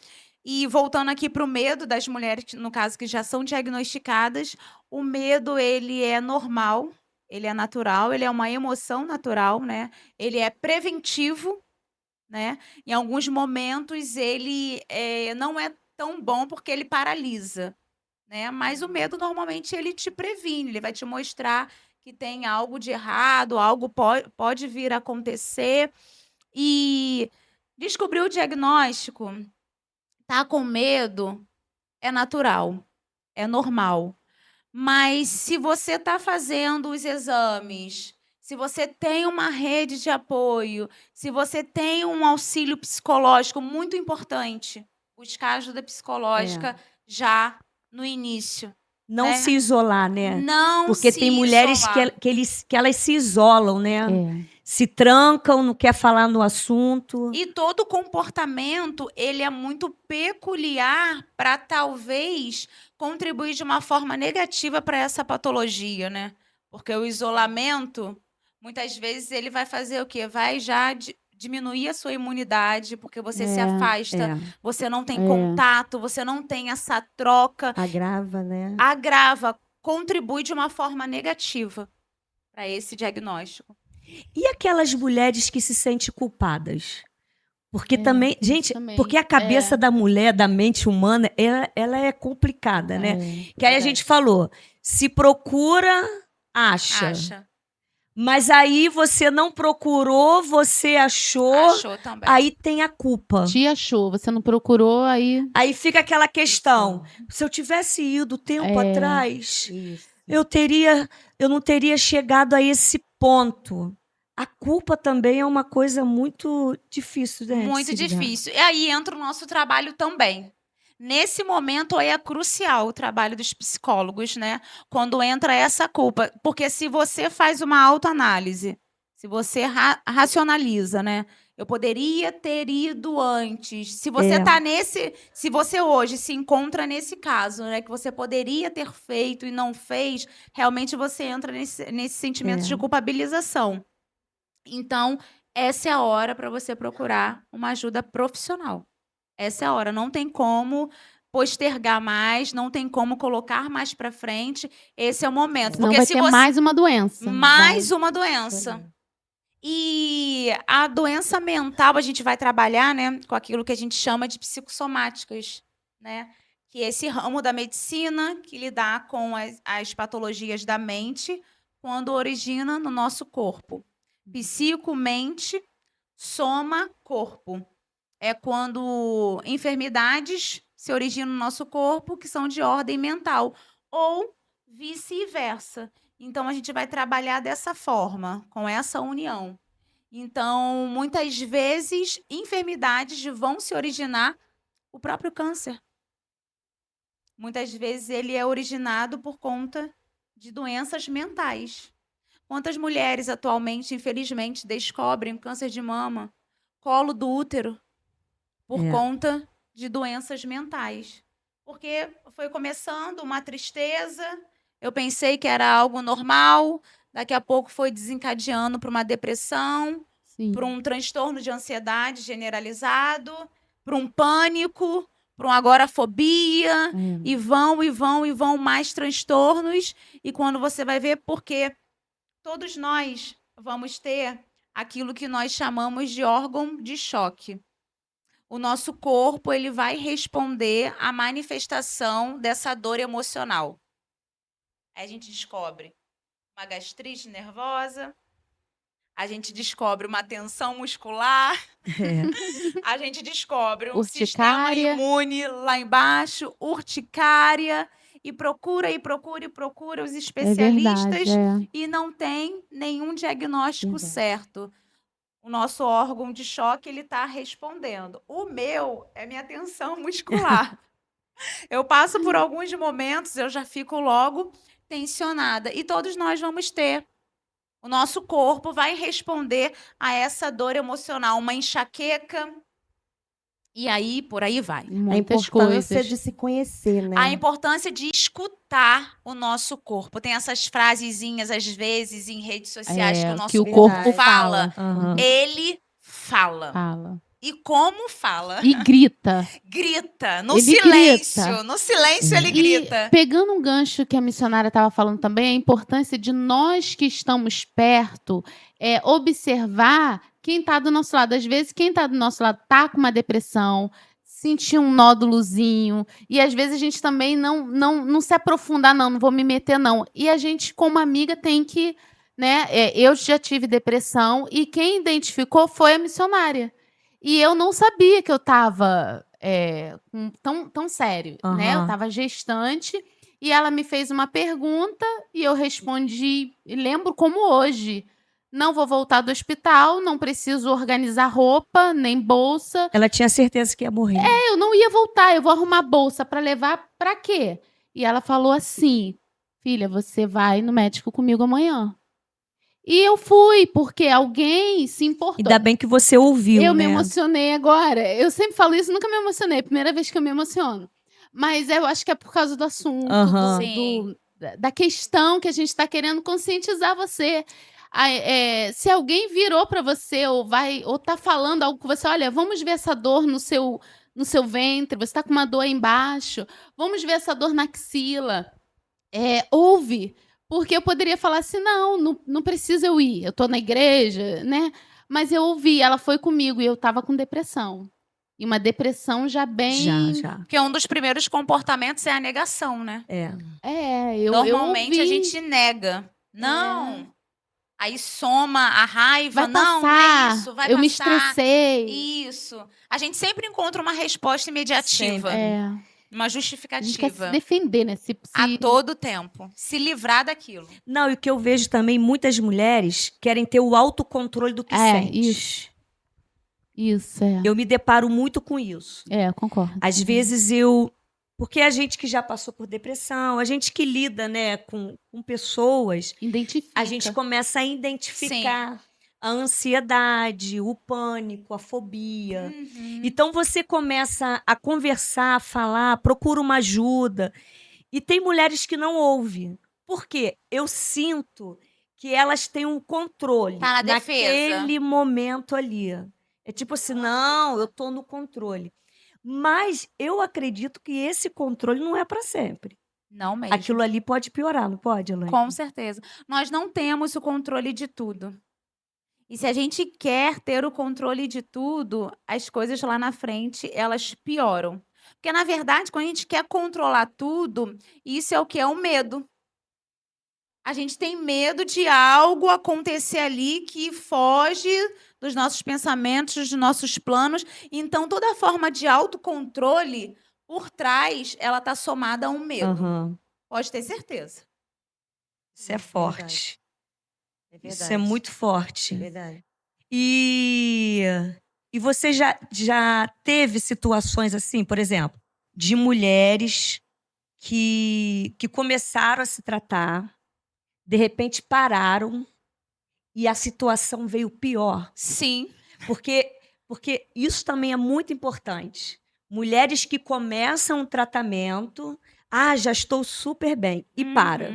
Speaker 2: E voltando aqui para o medo das mulheres, no caso, que já são diagnosticadas, o medo, ele é normal, ele é natural, ele é uma emoção natural, né? Ele é preventivo, né? Em alguns momentos, ele não é tão bom porque ele paralisa, né? Mas o medo, normalmente, ele te previne, ele vai te mostrar que tem algo de errado, algo pode vir a acontecer. E descobrir o diagnóstico, tá com medo, é natural, é normal. Mas se você está fazendo os exames, se você tem uma rede de apoio, se você tem um auxílio psicológico, muito importante, buscar ajuda psicológica já no início.
Speaker 1: Não
Speaker 2: né?
Speaker 1: se isolar, né?
Speaker 2: Não
Speaker 1: Porque
Speaker 2: se
Speaker 1: tem mulheres
Speaker 2: isolar.
Speaker 1: que elas se isolam, né? Se trancam, não quer falar no assunto.
Speaker 2: E todo comportamento, ele é muito peculiar para talvez contribuir de uma forma negativa para essa patologia, né? Porque o isolamento, muitas vezes, ele vai fazer o quê? Vai já diminuir a sua imunidade, porque você se afasta, você não tem contato, você não tem essa troca.
Speaker 4: Agrava, né?
Speaker 2: Agrava, contribui de uma forma negativa para esse diagnóstico.
Speaker 1: E aquelas mulheres que se sentem culpadas? Porque também, gente,
Speaker 3: também.
Speaker 1: porque a cabeça da mulher, da mente humana, ela é complicada, né? Que aí a gente falou, se procura, acha. Mas aí você não procurou, você achou
Speaker 2: também.
Speaker 1: Aí tem a culpa.
Speaker 3: Te achou, você não procurou, aí...
Speaker 1: Aí fica aquela questão, se eu tivesse ido tempo atrás, eu não teria chegado a esse ponto. A culpa também é uma coisa muito difícil, né?
Speaker 2: Muito difícil. E aí entra o nosso trabalho também. Nesse momento é crucial o trabalho dos psicólogos, né? Quando entra essa culpa. Porque se você faz uma autoanálise, se você racionaliza, né? Eu poderia ter ido antes. Se você tá se você hoje se encontra nesse caso, né, que você poderia ter feito e não fez, realmente você entra nesse sentimento de culpabilização. Então, essa é a hora para você procurar uma ajuda profissional. Essa é a hora. Não tem como postergar mais, não tem como colocar mais para frente. Esse é o momento.
Speaker 3: Senão
Speaker 2: Porque
Speaker 3: vai
Speaker 2: se
Speaker 3: ter
Speaker 2: você...
Speaker 3: mais uma doença.
Speaker 2: Mais uma doença. E a doença mental, a gente vai trabalhar, né, com aquilo que a gente chama de psicossomáticas, né? Que é esse ramo da medicina que lida com as patologias da mente quando origina no nosso corpo. Psico, mente, soma, corpo. É quando enfermidades se originam no nosso corpo que são de ordem mental. Ou vice-versa. Então, a gente vai trabalhar dessa forma, com essa união. Então, muitas vezes, enfermidades vão se originar o próprio câncer. Muitas vezes, ele é originado por conta de doenças mentais. Quantas mulheres atualmente, infelizmente, descobrem câncer de mama, colo do útero, por conta de doenças mentais? Porque foi começando uma tristeza, eu pensei que era algo normal, daqui a pouco foi desencadeando para uma depressão, para um transtorno de ansiedade generalizado, para um pânico, para uma agorafobia, e vão mais transtornos, e quando você vai ver, porque todos nós vamos ter aquilo que nós chamamos de órgão de choque. O nosso corpo, ele vai responder à manifestação dessa dor emocional. Aí a gente descobre uma gastrite nervosa, a gente descobre uma tensão muscular, a gente descobre um sistema imune lá embaixo, urticária, e procura os especialistas e não tem nenhum diagnóstico certo. O nosso órgão de choque, ele está respondendo. O meu é minha tensão muscular. Eu passo por alguns momentos, eu já fico logo tensionada. E todos nós vamos ter. O nosso corpo vai responder a essa dor emocional, uma enxaqueca, e aí por aí vai.
Speaker 4: A
Speaker 3: Muitas
Speaker 4: importância
Speaker 3: coisas.
Speaker 4: de se conhecer, né?
Speaker 2: A importância de escutar o nosso corpo. Tem essas frasezinhas, às vezes, em redes sociais, que o nosso
Speaker 3: que o
Speaker 2: corpo
Speaker 3: corpo
Speaker 2: fala.
Speaker 1: Aham.
Speaker 2: Ele fala.
Speaker 3: Fala.
Speaker 2: E como fala?
Speaker 3: E grita.
Speaker 2: Grita. No
Speaker 3: Ele
Speaker 2: silêncio.
Speaker 3: grita.
Speaker 2: No silêncio ele
Speaker 3: E
Speaker 2: grita.
Speaker 3: pegando um gancho que a missionária estava falando também, a importância de nós que estamos perto observar quem está do nosso lado. Às vezes, quem está do nosso lado está com uma depressão, sentir um nódulozinho, e às vezes a gente também não se aprofundar, não vou me meter, não. E a gente, como amiga, tem que, né? Eu já tive depressão e quem identificou foi a missionária. E eu não sabia que eu estava tão sério, né? Eu
Speaker 1: Aham.
Speaker 3: estava gestante e ela me fez uma pergunta e eu respondi, e lembro como hoje. Não vou voltar do hospital, não preciso organizar roupa, nem bolsa.
Speaker 1: Ela tinha certeza que ia morrer.
Speaker 3: Eu não ia voltar, eu vou arrumar bolsa para levar para quê? E ela falou assim: filha, você vai no médico comigo amanhã. E eu fui, porque alguém se importou.
Speaker 1: Ainda bem que você ouviu,
Speaker 3: Eu
Speaker 1: né?
Speaker 3: me emocionei agora. Eu sempre falo isso, nunca me emocionei. Primeira vez que eu me emociono. Mas eu acho que é por causa do assunto,
Speaker 1: Aham.
Speaker 3: da questão que a gente está querendo conscientizar você. Se alguém virou para você ou tá falando algo com você, olha, vamos ver essa dor no seu ventre, você está com uma dor aí embaixo, vamos ver essa dor na axila. Ouve. Porque eu poderia falar assim, não precisa eu ir, eu estou na igreja, né? Mas eu ouvi, ela foi comigo e eu estava com depressão. E uma depressão já bem...
Speaker 1: Já.
Speaker 2: Porque um dos primeiros comportamentos é a negação, né?
Speaker 3: Eu
Speaker 2: Normalmente
Speaker 3: ouvi.
Speaker 2: a gente nega. Não. Aí soma a raiva.
Speaker 3: Vai
Speaker 2: Não, não
Speaker 3: passar,
Speaker 2: é isso. Vai
Speaker 3: eu me
Speaker 2: passar.
Speaker 3: estressei.
Speaker 2: Isso. A gente sempre encontra uma resposta imediativa. Uma
Speaker 3: A gente quer se
Speaker 2: justificativa.
Speaker 3: defender, né?
Speaker 2: A todo tempo. Se livrar daquilo.
Speaker 1: Não, e o que eu vejo também, muitas mulheres querem ter o autocontrole do que sente.
Speaker 3: Isso,
Speaker 1: Eu me deparo muito com isso.
Speaker 3: eu concordo.
Speaker 1: Às vezes porque a gente que já passou por depressão, a gente que lida, né, com pessoas,
Speaker 3: Identifica.
Speaker 1: a gente começa a identificar a ansiedade, o pânico, a fobia. Então você começa a conversar, a falar, procura uma ajuda. E tem mulheres que não ouvem. Por quê? Eu sinto que elas têm um controle
Speaker 2: Tá na defesa.
Speaker 1: naquele momento ali. É tipo assim, não, eu tô no controle. Mas eu acredito que esse controle não é para sempre.
Speaker 2: Não mesmo.
Speaker 1: Aquilo ali pode piorar, não pode, Elaine?
Speaker 2: Com certeza. Nós não temos o controle de tudo. E se a gente quer ter o controle de tudo, as coisas lá na frente, elas pioram. Porque, na verdade, quando a gente quer controlar tudo, isso é o que? É o medo. A gente tem medo de algo acontecer ali que foge dos nossos pensamentos, dos nossos planos. Então, toda forma de autocontrole, por trás, ela está somada a um medo.
Speaker 1: Aham.
Speaker 2: Pode ter certeza.
Speaker 1: Isso é forte.
Speaker 4: É verdade.
Speaker 1: Isso é muito forte.
Speaker 4: É verdade.
Speaker 1: E você já teve situações assim, por exemplo, de mulheres que começaram a se tratar, de repente pararam e a situação veio pior?
Speaker 2: Sim.
Speaker 1: Porque isso também é muito importante. Mulheres que começam o tratamento, já estou super bem, e para.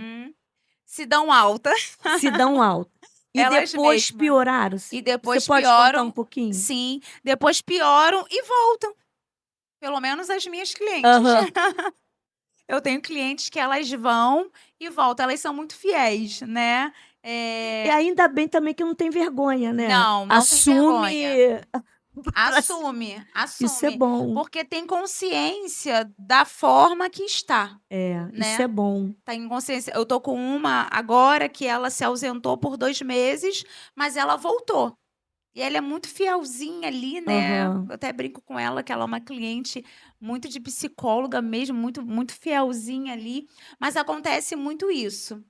Speaker 2: Se dão alta.
Speaker 1: Se dão alta. E
Speaker 2: Elas
Speaker 1: depois
Speaker 2: mesmas.
Speaker 1: pioraram.
Speaker 2: E depois
Speaker 1: Você pode contar
Speaker 2: pioram.
Speaker 1: um pouquinho?
Speaker 2: Sim. Depois pioram e voltam. Pelo menos as minhas clientes.
Speaker 1: Aham.
Speaker 2: Eu tenho clientes que elas vão e voltam. Elas são muito fiéis, né?
Speaker 1: E ainda bem também que não tem vergonha, né?
Speaker 2: Não
Speaker 1: Assume.
Speaker 2: tem vergonha. Assume.
Speaker 1: Isso é bom.
Speaker 2: Porque tem consciência da forma que está. né?
Speaker 1: Isso é bom.
Speaker 2: Tá em consciência. Eu tô com uma agora que ela se ausentou por 2 meses, mas ela voltou. E ela é muito fielzinha ali, né?
Speaker 1: Aham.
Speaker 2: Eu até brinco com ela que ela é uma cliente muito de psicóloga mesmo, muito fielzinha ali. Mas acontece muito isso.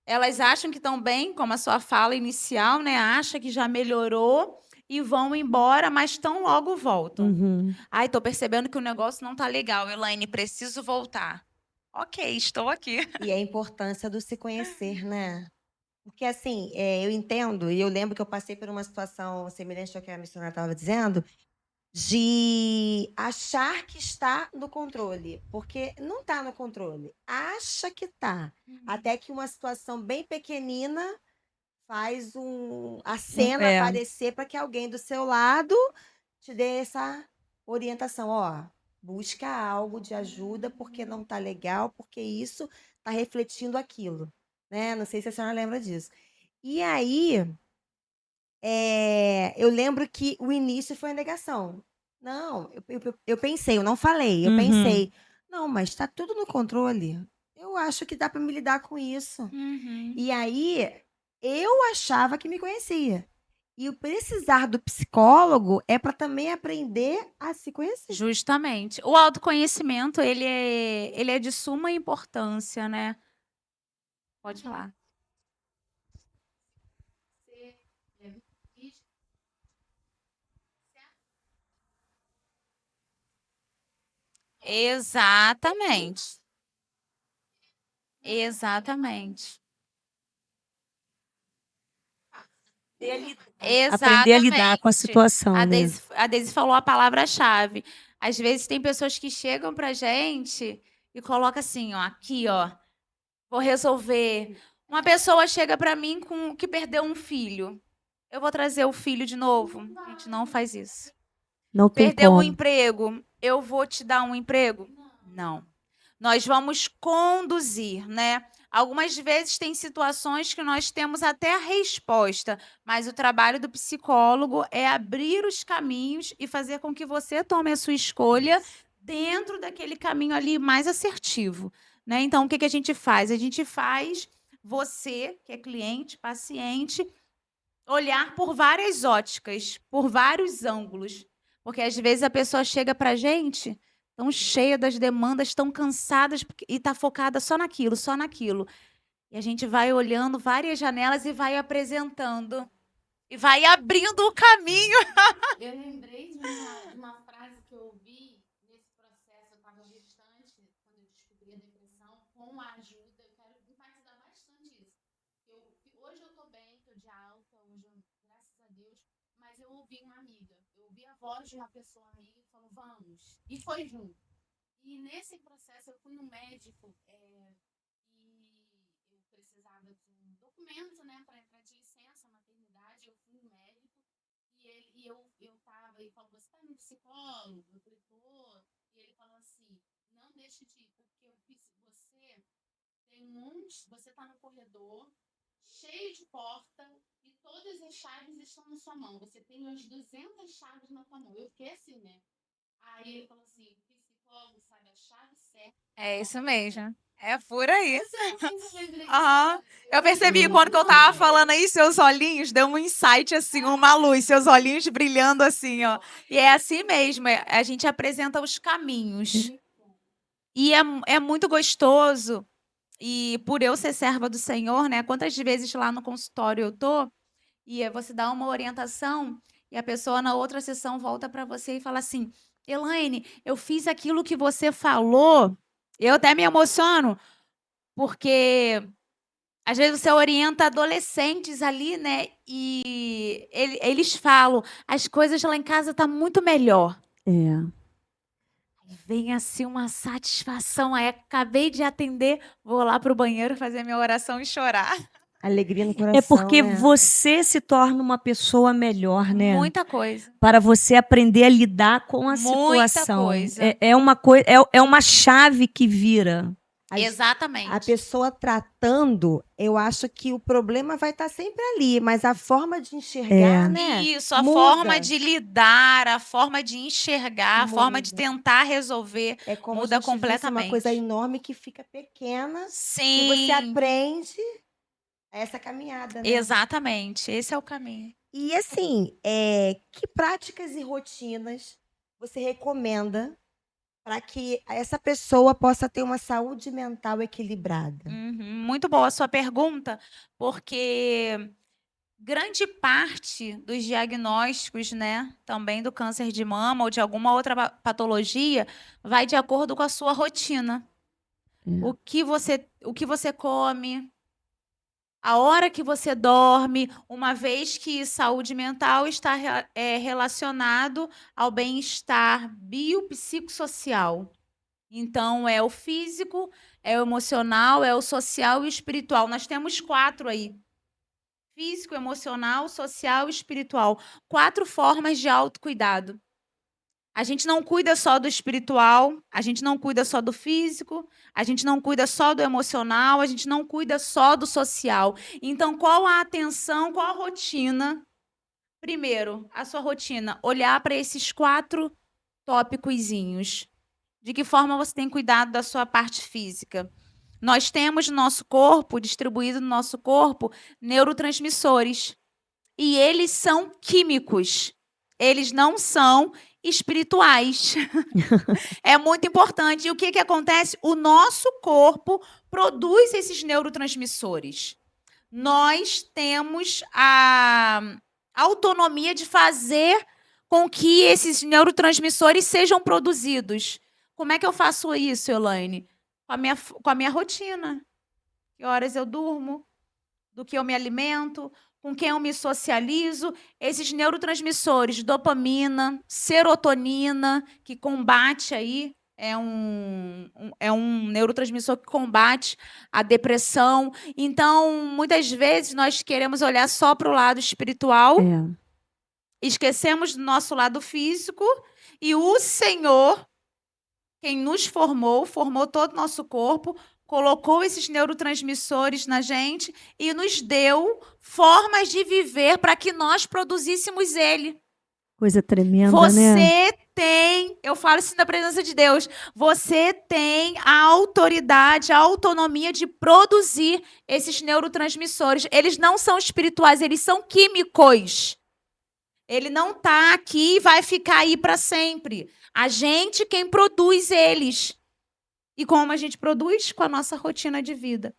Speaker 2: Elas acham que estão bem, como a sua fala inicial, né? Acha que já melhorou. e vão embora, mas tão logo voltam.
Speaker 1: Uhum.
Speaker 2: Ai, tô percebendo que o negócio não tá legal, Elaine, preciso voltar. Ok, estou aqui.
Speaker 4: E a importância do se conhecer, né? Porque, assim, eu entendo, e eu lembro que eu passei por uma situação semelhante ao que a missionária estava dizendo, de achar que está no controle, porque não está no controle, acha que está. Até que uma situação bem pequenina faz a cena
Speaker 1: É.
Speaker 4: aparecer para que alguém do seu lado te dê essa orientação. Ó, busca algo de ajuda porque não está legal, porque isso está refletindo aquilo. Né? Não sei se a senhora lembra disso. E aí, eu lembro que o início foi a negação. Não, eu pensei, eu não falei, eu
Speaker 1: Uhum.
Speaker 4: pensei, não, mas está tudo no controle. Eu acho que dá para me lidar com isso.
Speaker 2: Uhum.
Speaker 4: E aí, eu achava que me conhecia. E o precisar do psicólogo é para também aprender a se conhecer.
Speaker 2: Justamente. O autoconhecimento, ele é de suma importância, né? Pode falar. Exatamente. Exatamente.
Speaker 1: Aprender a lidar com a
Speaker 2: Exatamente.
Speaker 1: situação,
Speaker 2: A
Speaker 1: né?
Speaker 2: Deise falou a palavra-chave. Às vezes tem pessoas que chegam pra gente e colocam assim, ó, aqui, ó, vou resolver. Uma pessoa chega pra mim com que perdeu um filho. Eu vou trazer o filho de novo? A gente não faz isso.
Speaker 1: Não tem
Speaker 2: Perdeu um
Speaker 1: como.
Speaker 2: emprego, eu vou te dar um emprego? Não. Nós vamos conduzir, né? Algumas vezes tem situações que nós temos até a resposta, mas o trabalho do psicólogo é abrir os caminhos e fazer com que você tome a sua escolha dentro daquele caminho ali mais assertivo, né? Então, o que a gente faz? A gente faz você, que é cliente, paciente, olhar por várias óticas, por vários ângulos. Porque às vezes a pessoa chega para a gente tão cheia das demandas, tão cansadas e está focada só naquilo, só naquilo. E a gente vai olhando várias janelas e vai apresentando. E vai abrindo o caminho.
Speaker 3: Eu lembrei de uma frase que eu ouvi nesse processo. Eu estava gestante quando eu descobri a depressão. Com a ajuda, eu quero enfatizar bastante isso. Hoje eu estou bem, estou de alta, hoje eu, graças a Deus, mas eu ouvi uma amiga. Eu ouvi a voz de uma pessoa amiga e falou, vamos. E foi junto. E nesse processo eu fui no médico e eu precisava de um documento, né, para entrar de licença maternidade. Eu fui no médico e eu tava, ele falou, você tá no psicólogo? Eu falei, tô. E ele falou assim, não deixe de ir, porque você tá no corredor cheio de porta e todas as chaves estão na sua mão. Você tem umas 200 chaves na sua mão. Eu fiquei assim, né? Aí ele falou assim, psicólogo sabe a chave certa.
Speaker 2: É isso mesmo. É por aí.
Speaker 3: Aham.
Speaker 2: Eu percebi quando que eu tava falando aí, seus olhinhos, deu um insight assim, uma luz, seus olhinhos brilhando assim, ó. E é assim mesmo, a gente apresenta os caminhos. E é muito gostoso. E por eu ser serva do Senhor, né? Quantas vezes lá no consultório eu tô e você dá uma orientação e a pessoa na outra sessão volta para você e fala assim: Elaine, eu fiz aquilo que você falou. Eu até me emociono, porque às vezes você orienta adolescentes ali, né? E eles falam: as coisas lá em casa tá muito melhor.
Speaker 1: É.
Speaker 2: Vem assim uma satisfação. Aí acabei de atender, vou lá pro banheiro fazer minha oração e chorar.
Speaker 4: Alegria no coração,
Speaker 1: É porque
Speaker 4: né?
Speaker 1: você se torna uma pessoa melhor, né?
Speaker 2: Muita coisa.
Speaker 1: Para você aprender a lidar com a
Speaker 2: Muita
Speaker 1: situação.
Speaker 2: coisa.
Speaker 1: É uma coisa, é uma chave que vira.
Speaker 2: Exatamente.
Speaker 4: A pessoa tratando, eu acho que o problema vai estar sempre ali, mas a forma de enxergar, né?
Speaker 2: Isso, a
Speaker 4: muda.
Speaker 2: forma de lidar, a forma de enxergar, a forma de
Speaker 4: Muda.
Speaker 2: tentar resolver,
Speaker 4: É como
Speaker 2: muda
Speaker 4: se tivesse uma
Speaker 2: completamente.
Speaker 4: coisa enorme que fica pequena
Speaker 2: Sim.
Speaker 4: e você aprende essa caminhada, né?
Speaker 2: Exatamente, esse é o caminho.
Speaker 4: E assim, que práticas e rotinas você recomenda para que essa pessoa possa ter uma saúde mental equilibrada?
Speaker 2: Muito boa a sua pergunta, porque grande parte dos diagnósticos, né, também do câncer de mama ou de alguma outra patologia, vai de acordo com a sua rotina. O que você come, a hora que você dorme, uma vez que saúde mental está relacionado ao bem-estar biopsicossocial. Então, é o físico, é o emocional, é o social e o espiritual. Nós temos 4 aí. Físico, emocional, social e espiritual. 4 formas de autocuidado. A gente não cuida só do espiritual, a gente não cuida só do físico, a gente não cuida só do emocional, a gente não cuida só do social. Então, qual a atenção, qual a rotina? Primeiro, a sua rotina, olhar para esses 4 tópicozinhos. De que forma você tem cuidado da sua parte física? Nós temos no nosso corpo, distribuído no nosso corpo, neurotransmissores. E eles são químicos. Eles não são espirituais. É muito importante. E o que acontece? O nosso corpo produz esses neurotransmissores. Nós temos a autonomia de fazer com que esses neurotransmissores sejam produzidos. Como é que eu faço isso, Elaine? Com a minha rotina. Que horas eu durmo, do que eu me alimento, com quem eu me socializo. Esses neurotransmissores, dopamina, serotonina, que combate aí, é um neurotransmissor que combate a depressão. Então, muitas vezes, nós queremos olhar só para o lado espiritual, esquecemos do nosso lado físico, e o Senhor, quem nos formou todo o nosso corpo, colocou esses neurotransmissores na gente e nos deu formas de viver para que nós produzíssemos ele.
Speaker 1: Coisa tremenda,
Speaker 2: Você tem, eu falo isso na presença de Deus, você tem a autoridade, a autonomia de produzir esses neurotransmissores. Eles não são espirituais, eles são químicos. Ele não está aqui e vai ficar aí para sempre. A gente quem produz eles. E como a gente produz? Com a nossa rotina de vida.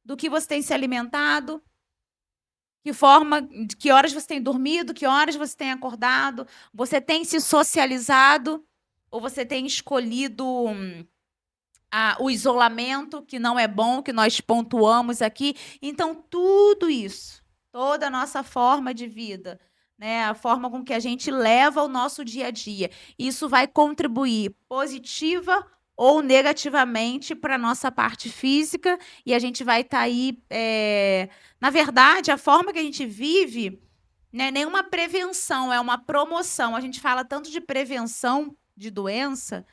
Speaker 2: Do que você tem se alimentado, que horas você tem dormido, que horas você tem acordado, você tem se socializado, ou você tem escolhido o isolamento, que não é bom, que nós pontuamos aqui. Então, tudo isso, toda a nossa forma de vida, né, a forma com que a gente leva o nosso dia a dia, isso vai contribuir positiva ou negativamente para a nossa parte física, e a gente vai estar aí... Na verdade, a forma que a gente vive não é nenhuma prevenção, é uma promoção. A gente fala tanto de prevenção de doença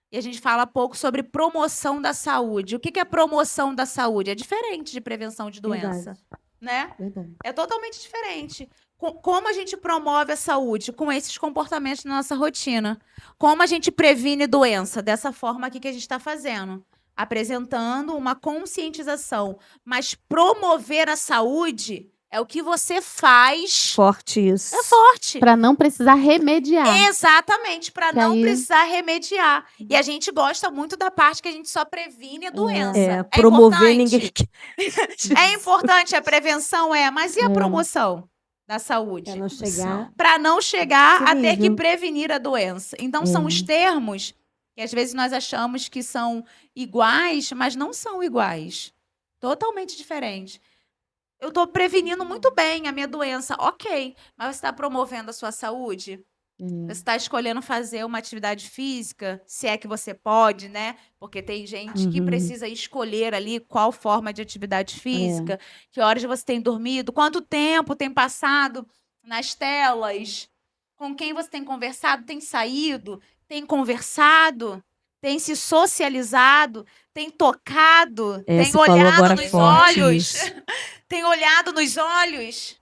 Speaker 2: e a gente fala pouco sobre promoção da saúde. O que é promoção da saúde? É diferente de prevenção de doença, né?
Speaker 4: Verdade.
Speaker 2: É totalmente diferente. Como a gente promove a saúde? Com esses comportamentos na nossa rotina. Como a gente previne doença? Dessa forma aqui que a gente está fazendo. Apresentando uma conscientização. Mas promover a saúde é o que você faz.
Speaker 1: Forte isso.
Speaker 2: É forte.
Speaker 3: Para não precisar remediar.
Speaker 2: Exatamente, para
Speaker 3: Que
Speaker 2: não
Speaker 3: aí-
Speaker 2: precisar remediar. E a gente gosta muito da parte que a gente só previne a doença.
Speaker 1: Promover
Speaker 2: importante.
Speaker 1: ninguém.
Speaker 2: É importante a prevenção, mas e a promoção da saúde?
Speaker 4: Para não chegar.
Speaker 2: Para não chegar a ter que
Speaker 4: nível.
Speaker 2: prevenir a doença. Então, são os termos que às vezes nós achamos que são iguais, mas não são iguais. Totalmente diferentes. Eu estou prevenindo muito bem a minha doença, ok. Mas você está promovendo a sua saúde? Você está escolhendo fazer uma atividade física, se é que você pode, né? Porque tem gente que precisa escolher ali qual forma de atividade física, que horas você tem dormido, quanto tempo tem passado nas telas, com quem você tem conversado, tem saído, tem conversado, tem se socializado, tem tocado, tem
Speaker 1: Você falou
Speaker 2: olhado
Speaker 1: agora
Speaker 2: nos
Speaker 1: forte
Speaker 2: olhos,
Speaker 1: isso.
Speaker 2: tem olhado nos olhos.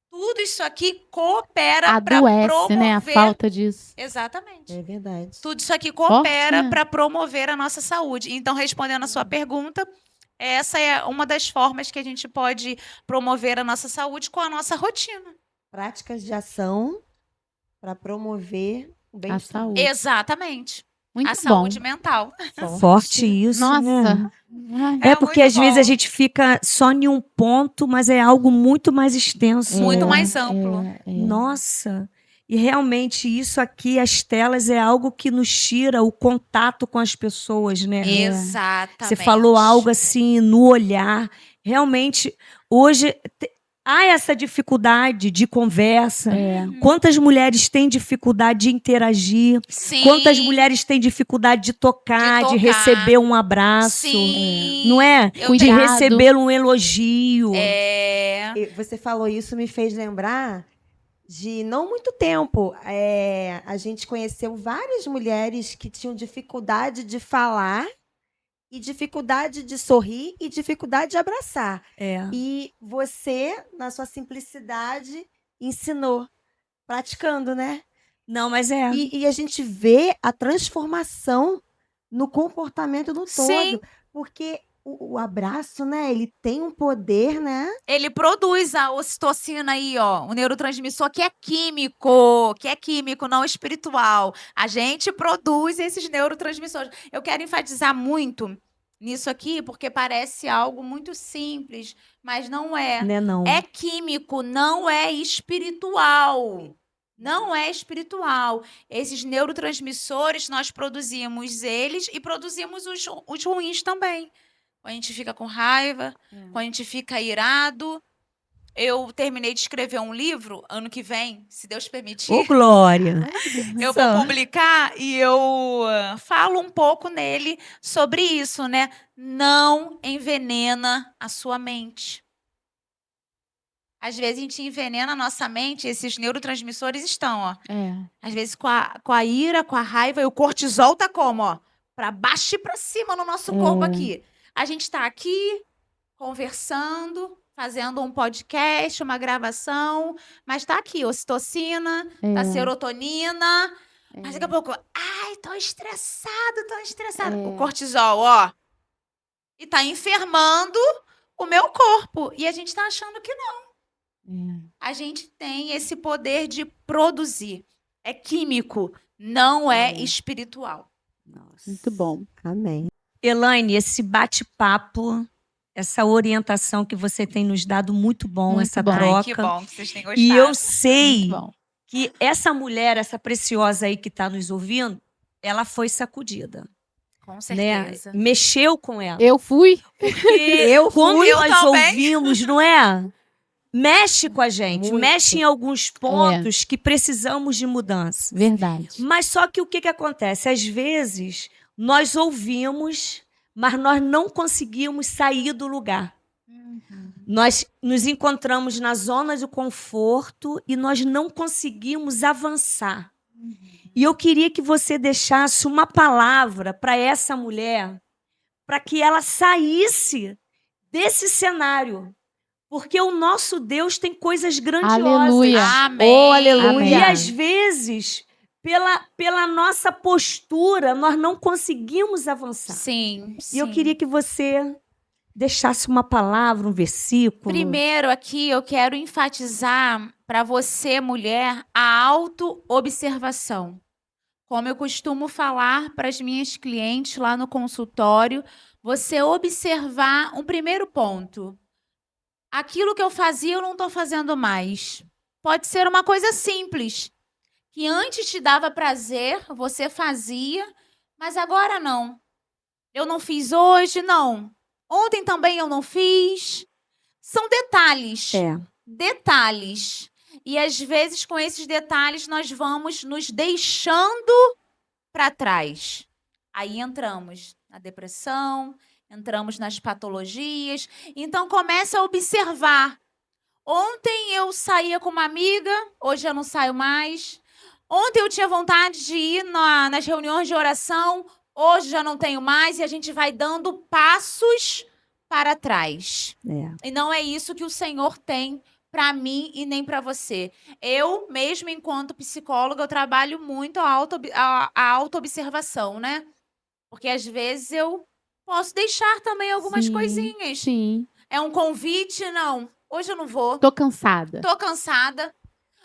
Speaker 2: Tudo isso aqui coopera para
Speaker 3: Adoece,
Speaker 2: promover...
Speaker 3: né? A falta disso.
Speaker 2: Exatamente.
Speaker 4: É verdade.
Speaker 2: Tudo isso aqui coopera
Speaker 3: Forte, né?
Speaker 2: para promover a nossa saúde. Então, respondendo a sua pergunta, essa é uma das formas que a gente pode promover a nossa saúde com a nossa rotina.
Speaker 4: Práticas de ação para promover o
Speaker 3: A
Speaker 4: bem-estar.
Speaker 3: saúde.
Speaker 2: Exatamente.
Speaker 3: Muito
Speaker 2: a
Speaker 3: bom.
Speaker 2: saúde mental.
Speaker 1: Forte isso, né?
Speaker 3: Nossa.
Speaker 1: É
Speaker 2: É
Speaker 1: porque
Speaker 2: muito
Speaker 1: às vezes
Speaker 2: bom.
Speaker 1: a gente fica só em um ponto, mas é algo muito mais extenso.
Speaker 2: Muito
Speaker 1: né?
Speaker 2: mais amplo.
Speaker 1: Nossa! E realmente isso aqui, as telas, é algo que nos tira o contato com as pessoas, né?
Speaker 2: Exatamente.
Speaker 1: Você falou algo assim no olhar. Realmente, hoje há essa dificuldade de conversa. Quantas mulheres têm dificuldade de interagir?
Speaker 2: Sim.
Speaker 1: Quantas mulheres têm dificuldade de tocar, de
Speaker 2: tocar.
Speaker 1: receber um abraço?
Speaker 2: Sim.
Speaker 1: Não é?
Speaker 2: Eu
Speaker 1: De
Speaker 2: tenho-
Speaker 1: receber um elogio.
Speaker 2: É.
Speaker 4: E você falou isso, me fez lembrar de não muito tempo. A gente conheceu várias mulheres que tinham dificuldade de falar e dificuldade de sorrir e dificuldade de abraçar.
Speaker 1: É.
Speaker 4: E você, na sua simplicidade, ensinou, praticando, né?
Speaker 1: Não, mas é.
Speaker 4: E a gente vê a transformação no comportamento do
Speaker 2: Sim.
Speaker 4: todo. Porque o abraço, né? Ele tem um poder, né?
Speaker 2: Ele produz a ocitocina aí, ó, um neurotransmissor que é químico, não espiritual. A gente produz esses neurotransmissores. Eu quero enfatizar muito nisso aqui, porque parece algo muito simples, mas não é.
Speaker 1: Né, não.
Speaker 2: É químico, não é espiritual. Não é espiritual. Esses neurotransmissores, nós produzimos eles e produzimos os ruins também. Quando a gente fica com raiva, quando a gente fica irado. Eu terminei de escrever um livro, ano que vem, se Deus permitir.
Speaker 1: Ô, Glória!
Speaker 2: Eu vou publicar e eu falo um pouco nele sobre isso, né? Não envenena a sua mente. Às vezes a gente envenena a nossa mente, esses neurotransmissores estão, ó. Às vezes com a ira, com a raiva, e o cortisol tá como, ó? Pra baixo e pra cima no nosso corpo aqui. A gente tá aqui conversando, fazendo um podcast, uma gravação, mas tá aqui, ocitocina, tá serotonina. Mas daqui a pouco, ai, tô estressado. O cortisol, ó. E tá enfermando o meu corpo. E a gente tá achando que não. A gente tem esse poder de produzir. É químico, não é espiritual.
Speaker 1: Nossa.
Speaker 3: Muito bom.
Speaker 4: Amém.
Speaker 1: Elaine, esse bate-papo, essa orientação que você tem nos dado, muito bom,
Speaker 3: Muito
Speaker 1: essa
Speaker 3: bom.
Speaker 2: Ai,
Speaker 1: troca.
Speaker 2: que bom que vocês têm gostado.
Speaker 1: E eu sei
Speaker 3: Muito bom.
Speaker 1: que essa mulher, essa preciosa aí que está nos ouvindo, ela foi sacudida,
Speaker 2: Com
Speaker 1: né?
Speaker 2: certeza.
Speaker 1: Mexeu com ela.
Speaker 3: Eu fui.
Speaker 1: Porque quando
Speaker 2: eu
Speaker 1: nós
Speaker 2: também.
Speaker 1: ouvimos, não é? Mexe com a gente,
Speaker 4: Muito.
Speaker 1: mexe em alguns pontos que precisamos de mudança.
Speaker 3: Verdade.
Speaker 1: Mas só que o que acontece? Às vezes, nós ouvimos, mas nós não conseguimos sair do lugar. Nós nos encontramos na zona de conforto e nós não conseguimos avançar. E eu queria que você deixasse uma palavra para essa mulher, para que ela saísse desse cenário. Porque o nosso Deus tem coisas grandiosas.
Speaker 3: Aleluia.
Speaker 2: Amém.
Speaker 4: Oh, aleluia.
Speaker 1: E às vezes, pela nossa postura, nós não conseguimos avançar.
Speaker 2: Sim,
Speaker 1: E eu
Speaker 2: sim.
Speaker 1: queria que você deixasse uma palavra, um versículo.
Speaker 2: Primeiro aqui eu quero enfatizar para você, mulher, a autoobservação. Como eu costumo falar para as minhas clientes lá no consultório, você observar um primeiro ponto. Aquilo que eu fazia eu não estou fazendo mais. Pode ser uma coisa simples, que antes te dava prazer, você fazia, mas agora não. Eu não fiz hoje, não. Ontem também eu não fiz. São detalhes. Detalhes. E às vezes com esses detalhes nós vamos nos deixando para trás. Aí entramos na depressão, entramos nas patologias. Então começa a observar. Ontem eu saía com uma amiga, hoje eu não saio mais. Ontem eu tinha vontade de ir nas reuniões de oração, hoje já não tenho mais. E a gente vai dando passos para trás. E não é isso que o Senhor tem para mim e nem para você. Eu, mesmo enquanto psicóloga, eu trabalho muito a autoobservação, né? Porque às vezes eu posso deixar também algumas coisinhas.
Speaker 3: Sim.
Speaker 2: É um convite? Não. Hoje eu não vou.
Speaker 3: Tô cansada.
Speaker 2: Tô cansada.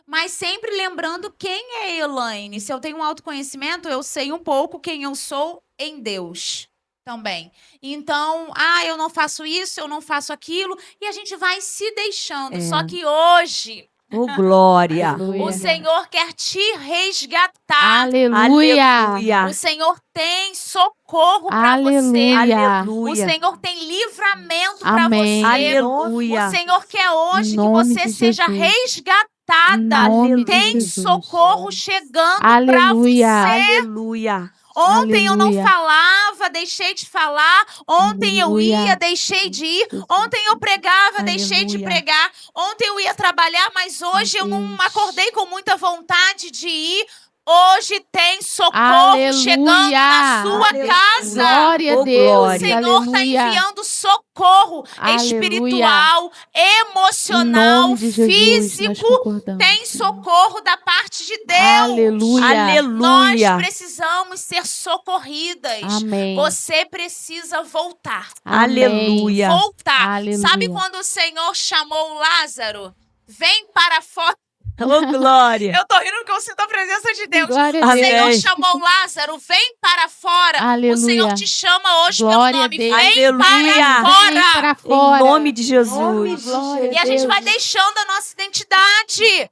Speaker 2: mas sempre lembrando quem é Elaine. Se eu tenho um autoconhecimento, eu sei um pouco quem eu sou em Deus também. Então, eu não faço isso, eu não faço aquilo, e a gente vai se deixando. Só que hoje,
Speaker 1: Ô, glória.
Speaker 3: Aleluia.
Speaker 2: o Senhor quer te resgatar.
Speaker 3: Aleluia.
Speaker 1: Aleluia.
Speaker 2: O Senhor tem socorro para você.
Speaker 3: Aleluia.
Speaker 2: O
Speaker 1: Aleluia.
Speaker 2: Senhor tem livramento para
Speaker 3: Amém.
Speaker 2: você.
Speaker 1: Aleluia.
Speaker 2: O Senhor quer hoje
Speaker 3: Em
Speaker 2: que
Speaker 3: nome
Speaker 2: você
Speaker 3: de
Speaker 2: seja
Speaker 3: Jesus.
Speaker 2: resgatada.
Speaker 3: Em nome de
Speaker 2: Tem
Speaker 3: Jesus.
Speaker 2: socorro chegando para
Speaker 3: Aleluia.
Speaker 2: você.
Speaker 1: Aleluia.
Speaker 2: Ontem eu não
Speaker 3: Aleluia.
Speaker 2: falava, deixei de falar. Ontem eu
Speaker 3: Aleluia.
Speaker 2: ia, deixei de ir. Ontem eu pregava, deixei de
Speaker 1: Aleluia.
Speaker 2: pregar. Ontem eu ia trabalhar, mas hoje eu não
Speaker 3: Deus.
Speaker 2: acordei com muita vontade de ir. Hoje tem socorro
Speaker 3: Aleluia.
Speaker 2: chegando na sua
Speaker 1: Aleluia.
Speaker 2: casa.
Speaker 3: Glória a
Speaker 1: Ô,
Speaker 3: Deus.
Speaker 2: O
Speaker 1: glória.
Speaker 2: Senhor está
Speaker 3: Aleluia.
Speaker 2: enviando socorro
Speaker 3: Aleluia.
Speaker 2: espiritual,
Speaker 3: Em
Speaker 2: emocional,
Speaker 3: nome de Jesus, nós
Speaker 2: físico.
Speaker 3: concordamos.
Speaker 2: Tem socorro da parte de Deus.
Speaker 3: Aleluia.
Speaker 2: Nós
Speaker 1: Aleluia.
Speaker 2: precisamos ser socorridas.
Speaker 3: Amém.
Speaker 2: Você precisa voltar.
Speaker 3: Amém.
Speaker 1: Aleluia.
Speaker 2: Voltar.
Speaker 3: Aleluia.
Speaker 2: Sabe quando o Senhor chamou Lázaro? Vem para fora.
Speaker 1: Ô, glória.
Speaker 2: Eu tô rindo porque eu sinto a presença de Deus.
Speaker 3: Glória
Speaker 2: O
Speaker 3: a Deus.
Speaker 2: Senhor
Speaker 1: Amém.
Speaker 2: chamou Lázaro, vem para fora.
Speaker 3: Aleluia.
Speaker 2: O Senhor te chama hoje
Speaker 3: Glória
Speaker 2: pelo
Speaker 3: a
Speaker 2: nome.
Speaker 3: Deus.
Speaker 2: Vem
Speaker 1: Aleluia.
Speaker 2: para
Speaker 3: Vem
Speaker 2: fora.
Speaker 3: para
Speaker 1: Em
Speaker 3: fora.
Speaker 1: nome de
Speaker 4: Nome
Speaker 1: Jesus.
Speaker 4: de
Speaker 3: Glória
Speaker 2: E a gente
Speaker 3: Deus.
Speaker 2: vai deixando a nossa identidade.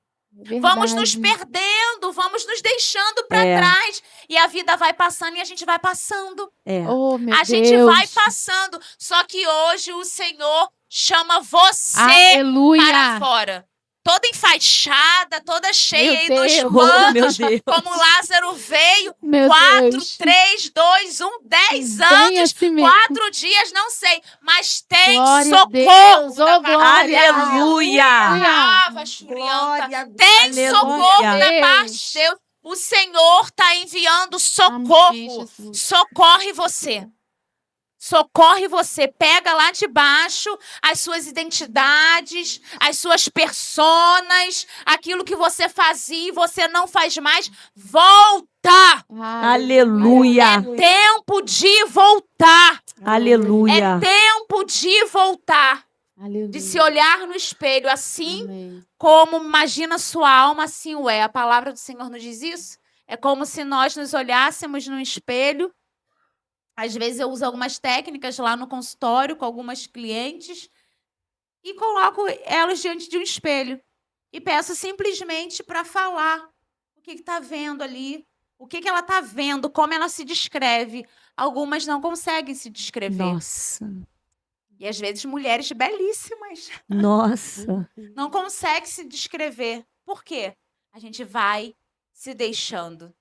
Speaker 2: Vamos nos
Speaker 3: Verdade.
Speaker 2: perdendo, vamos nos deixando para
Speaker 1: É.
Speaker 2: trás. E a vida vai passando e a gente vai passando.
Speaker 1: É.
Speaker 3: Oh, meu
Speaker 2: A
Speaker 3: Deus.
Speaker 2: gente vai passando. Só que hoje o Senhor chama você para
Speaker 3: Aleluia.
Speaker 2: fora. Toda enfaixada, toda cheia aí
Speaker 3: Meu
Speaker 2: dos
Speaker 3: Deus.
Speaker 1: Oh,
Speaker 2: panos.
Speaker 1: meu Deus.
Speaker 2: Como Lázaro veio.
Speaker 3: Meu
Speaker 2: 4,
Speaker 3: Deus.
Speaker 2: 3, 2, 1, 10
Speaker 3: Bem
Speaker 2: anos.
Speaker 3: assim mesmo.
Speaker 2: 4 dias, não sei. Mas tem
Speaker 3: Glória a
Speaker 2: socorro.
Speaker 3: Deus.
Speaker 2: da
Speaker 3: Oh,
Speaker 2: parte
Speaker 3: glória.
Speaker 1: Aleluia.
Speaker 2: Brava, churianta.
Speaker 4: Glória.
Speaker 2: Tem
Speaker 1: Aleluia.
Speaker 2: socorro da
Speaker 3: Deus.
Speaker 2: parte de Deus. O Senhor está enviando
Speaker 3: Amém,
Speaker 2: socorro.
Speaker 3: Jesus.
Speaker 2: Socorre você. Socorre você. Pega lá de baixo as suas identidades, as suas personas, aquilo que você fazia e você não faz mais. Volta!
Speaker 1: Aleluia.
Speaker 2: É tempo de voltar.
Speaker 1: Aleluia.
Speaker 2: É tempo de voltar.
Speaker 3: Aleluia.
Speaker 2: De se olhar no espelho assim.
Speaker 3: Amém.
Speaker 2: Como imagina sua alma, assim o é. A palavra do Senhor nos diz isso. É como se nós nos olhássemos no espelho. Às vezes eu uso algumas técnicas lá no consultório com algumas clientes e coloco elas diante de um espelho. E peço simplesmente para falar o que está vendo ali, o que ela está vendo, como ela se descreve. Algumas não conseguem se descrever.
Speaker 1: Nossa.
Speaker 2: E às vezes mulheres belíssimas
Speaker 1: Nossa.
Speaker 2: não consegue se descrever. Por quê? A gente vai se deixando.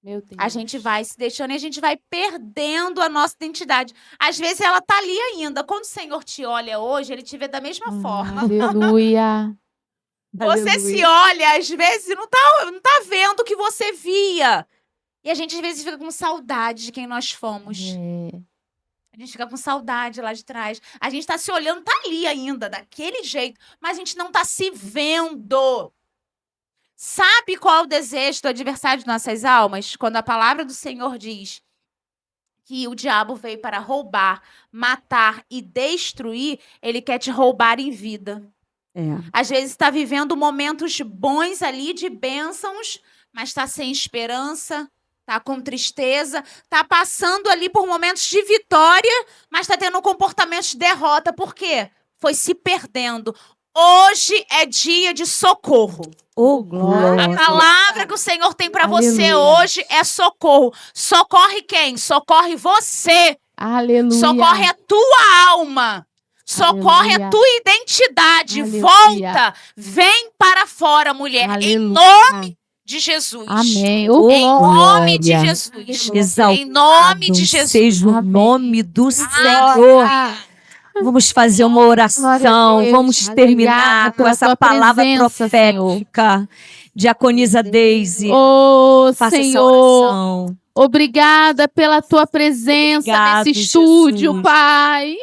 Speaker 3: Meu Deus.
Speaker 2: A gente vai se deixando e a gente vai perdendo a nossa identidade. Às vezes ela tá ali ainda. Quando o Senhor te olha hoje, ele te vê da mesma forma.
Speaker 3: Aleluia.
Speaker 2: Você se olha, às vezes, e não tá vendo o que você via. E a gente, às vezes, fica com saudade de quem nós fomos.
Speaker 3: É.
Speaker 2: A gente fica com saudade lá de trás. A gente tá se olhando, tá ali ainda, daquele jeito. Mas a gente não tá se vendo. Sabe qual é o desejo do adversário de nossas almas? Quando a palavra do Senhor diz que o diabo veio para roubar, matar e destruir, ele quer te roubar em vida.
Speaker 1: É.
Speaker 2: Às vezes está vivendo momentos bons ali de bênçãos, mas está sem esperança, está com tristeza, está passando ali por momentos de vitória, mas está tendo um comportamento de derrota. Por quê? Foi se perdendo. Hoje é dia de socorro.
Speaker 1: Oh,
Speaker 3: glória.
Speaker 2: A
Speaker 1: glória.
Speaker 2: palavra que o Senhor tem para você
Speaker 3: Aleluia.
Speaker 2: hoje é socorro. Socorre quem? Socorre você.
Speaker 3: Aleluia.
Speaker 2: Socorre a tua alma. Socorre
Speaker 3: Aleluia.
Speaker 2: a tua identidade.
Speaker 3: Aleluia.
Speaker 2: Volta. Vem para fora, mulher. Em
Speaker 3: Aleluia.
Speaker 2: nome de Jesus.
Speaker 3: Amém.
Speaker 2: Em nome de
Speaker 1: glória.
Speaker 2: Jesus.
Speaker 1: Exaltado
Speaker 2: Em nome de Jesus.
Speaker 1: seja o
Speaker 3: Amém.
Speaker 1: nome do Senhor. Vamos fazer uma
Speaker 3: Glória a
Speaker 1: oração.
Speaker 3: Deus.
Speaker 1: Vamos
Speaker 3: Aleluia.
Speaker 1: terminar com
Speaker 3: Pela
Speaker 1: essa
Speaker 3: tua
Speaker 1: palavra
Speaker 3: presença,
Speaker 1: profética. Diaconisa Deise,
Speaker 3: Oh,
Speaker 1: faça essa
Speaker 3: Senhor,
Speaker 1: oração.
Speaker 3: obrigada pela tua presença
Speaker 1: Obrigado,
Speaker 3: nesse estúdio,
Speaker 1: Jesus.
Speaker 3: Pai.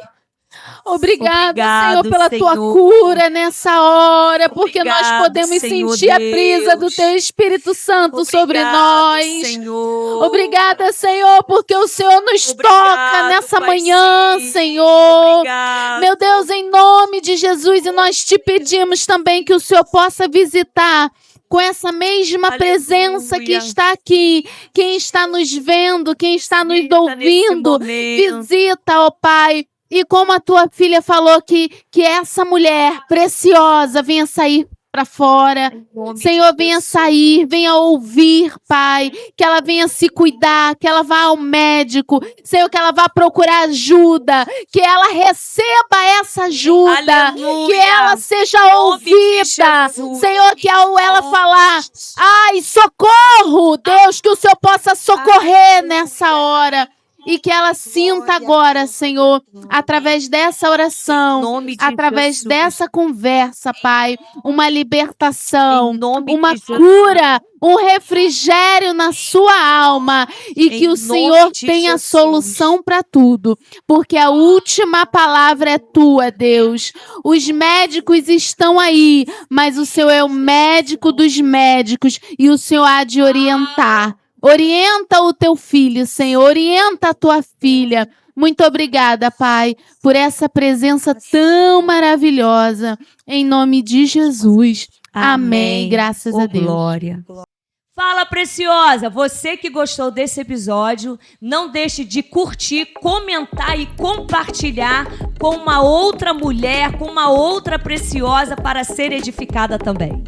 Speaker 3: Obrigada,
Speaker 1: Obrigado,
Speaker 3: Senhor, pela tua
Speaker 1: Senhor.
Speaker 3: cura nessa hora, porque nós
Speaker 1: Obrigado,
Speaker 3: podemos
Speaker 1: Senhor
Speaker 3: sentir a brisa do
Speaker 1: Deus.
Speaker 3: teu Espírito Santo sobre
Speaker 1: Obrigado,
Speaker 3: nós.
Speaker 1: Senhor.
Speaker 3: Obrigada, Senhor, porque o Senhor nos
Speaker 1: Obrigado,
Speaker 3: toca nessa
Speaker 1: Pai
Speaker 3: manhã,
Speaker 1: Sim.
Speaker 3: Senhor.
Speaker 1: Obrigado.
Speaker 3: Meu Deus, em nome de Jesus, e nós te pedimos também que o Senhor possa visitar com essa mesma presença que
Speaker 1: Aleluia.
Speaker 3: está aqui. Quem está nos vendo, quem está nos
Speaker 1: Visita nesse
Speaker 3: ouvindo,
Speaker 1: momento.
Speaker 3: visita, ó Pai. E como a tua filha falou que essa mulher preciosa venha sair para fora.
Speaker 1: Em nome de
Speaker 3: Senhor, venha
Speaker 1: Jesus.
Speaker 3: sair, venha ouvir, Pai. Que ela venha se cuidar, que ela vá ao médico. Senhor, que ela vá procurar ajuda. Que ela receba essa ajuda.
Speaker 1: Aleluia.
Speaker 3: Que ela seja
Speaker 1: nome de
Speaker 3: ouvida.
Speaker 1: Jesus.
Speaker 3: Senhor, que ao ela falar, ai, socorro, Deus, que o Senhor possa socorrer nessa hora. E que ela sinta agora, Senhor, através dessa
Speaker 1: Em
Speaker 3: oração,
Speaker 1: nome de
Speaker 3: através
Speaker 1: Jesus.
Speaker 3: dessa conversa, Pai, uma libertação,
Speaker 1: Em nome
Speaker 3: uma
Speaker 1: de Jesus.
Speaker 3: cura, um refrigério na sua alma e
Speaker 1: Em
Speaker 3: que o
Speaker 1: nome
Speaker 3: Senhor
Speaker 1: de
Speaker 3: tenha
Speaker 1: Jesus.
Speaker 3: solução para tudo, porque a última palavra é tua, Deus. Os médicos estão aí, mas o Senhor é o médico dos médicos e o Senhor há de orientar. Orienta o teu filho, Senhor. Orienta a tua filha. Muito obrigada, Pai, por essa presença tão maravilhosa. Em nome de Jesus. Amém. Graças
Speaker 1: Oh,
Speaker 3: a Deus.
Speaker 1: glória. Fala, preciosa! Você que gostou desse episódio, não deixe de curtir, comentar e compartilhar com uma outra mulher, com uma outra preciosa para ser edificada também.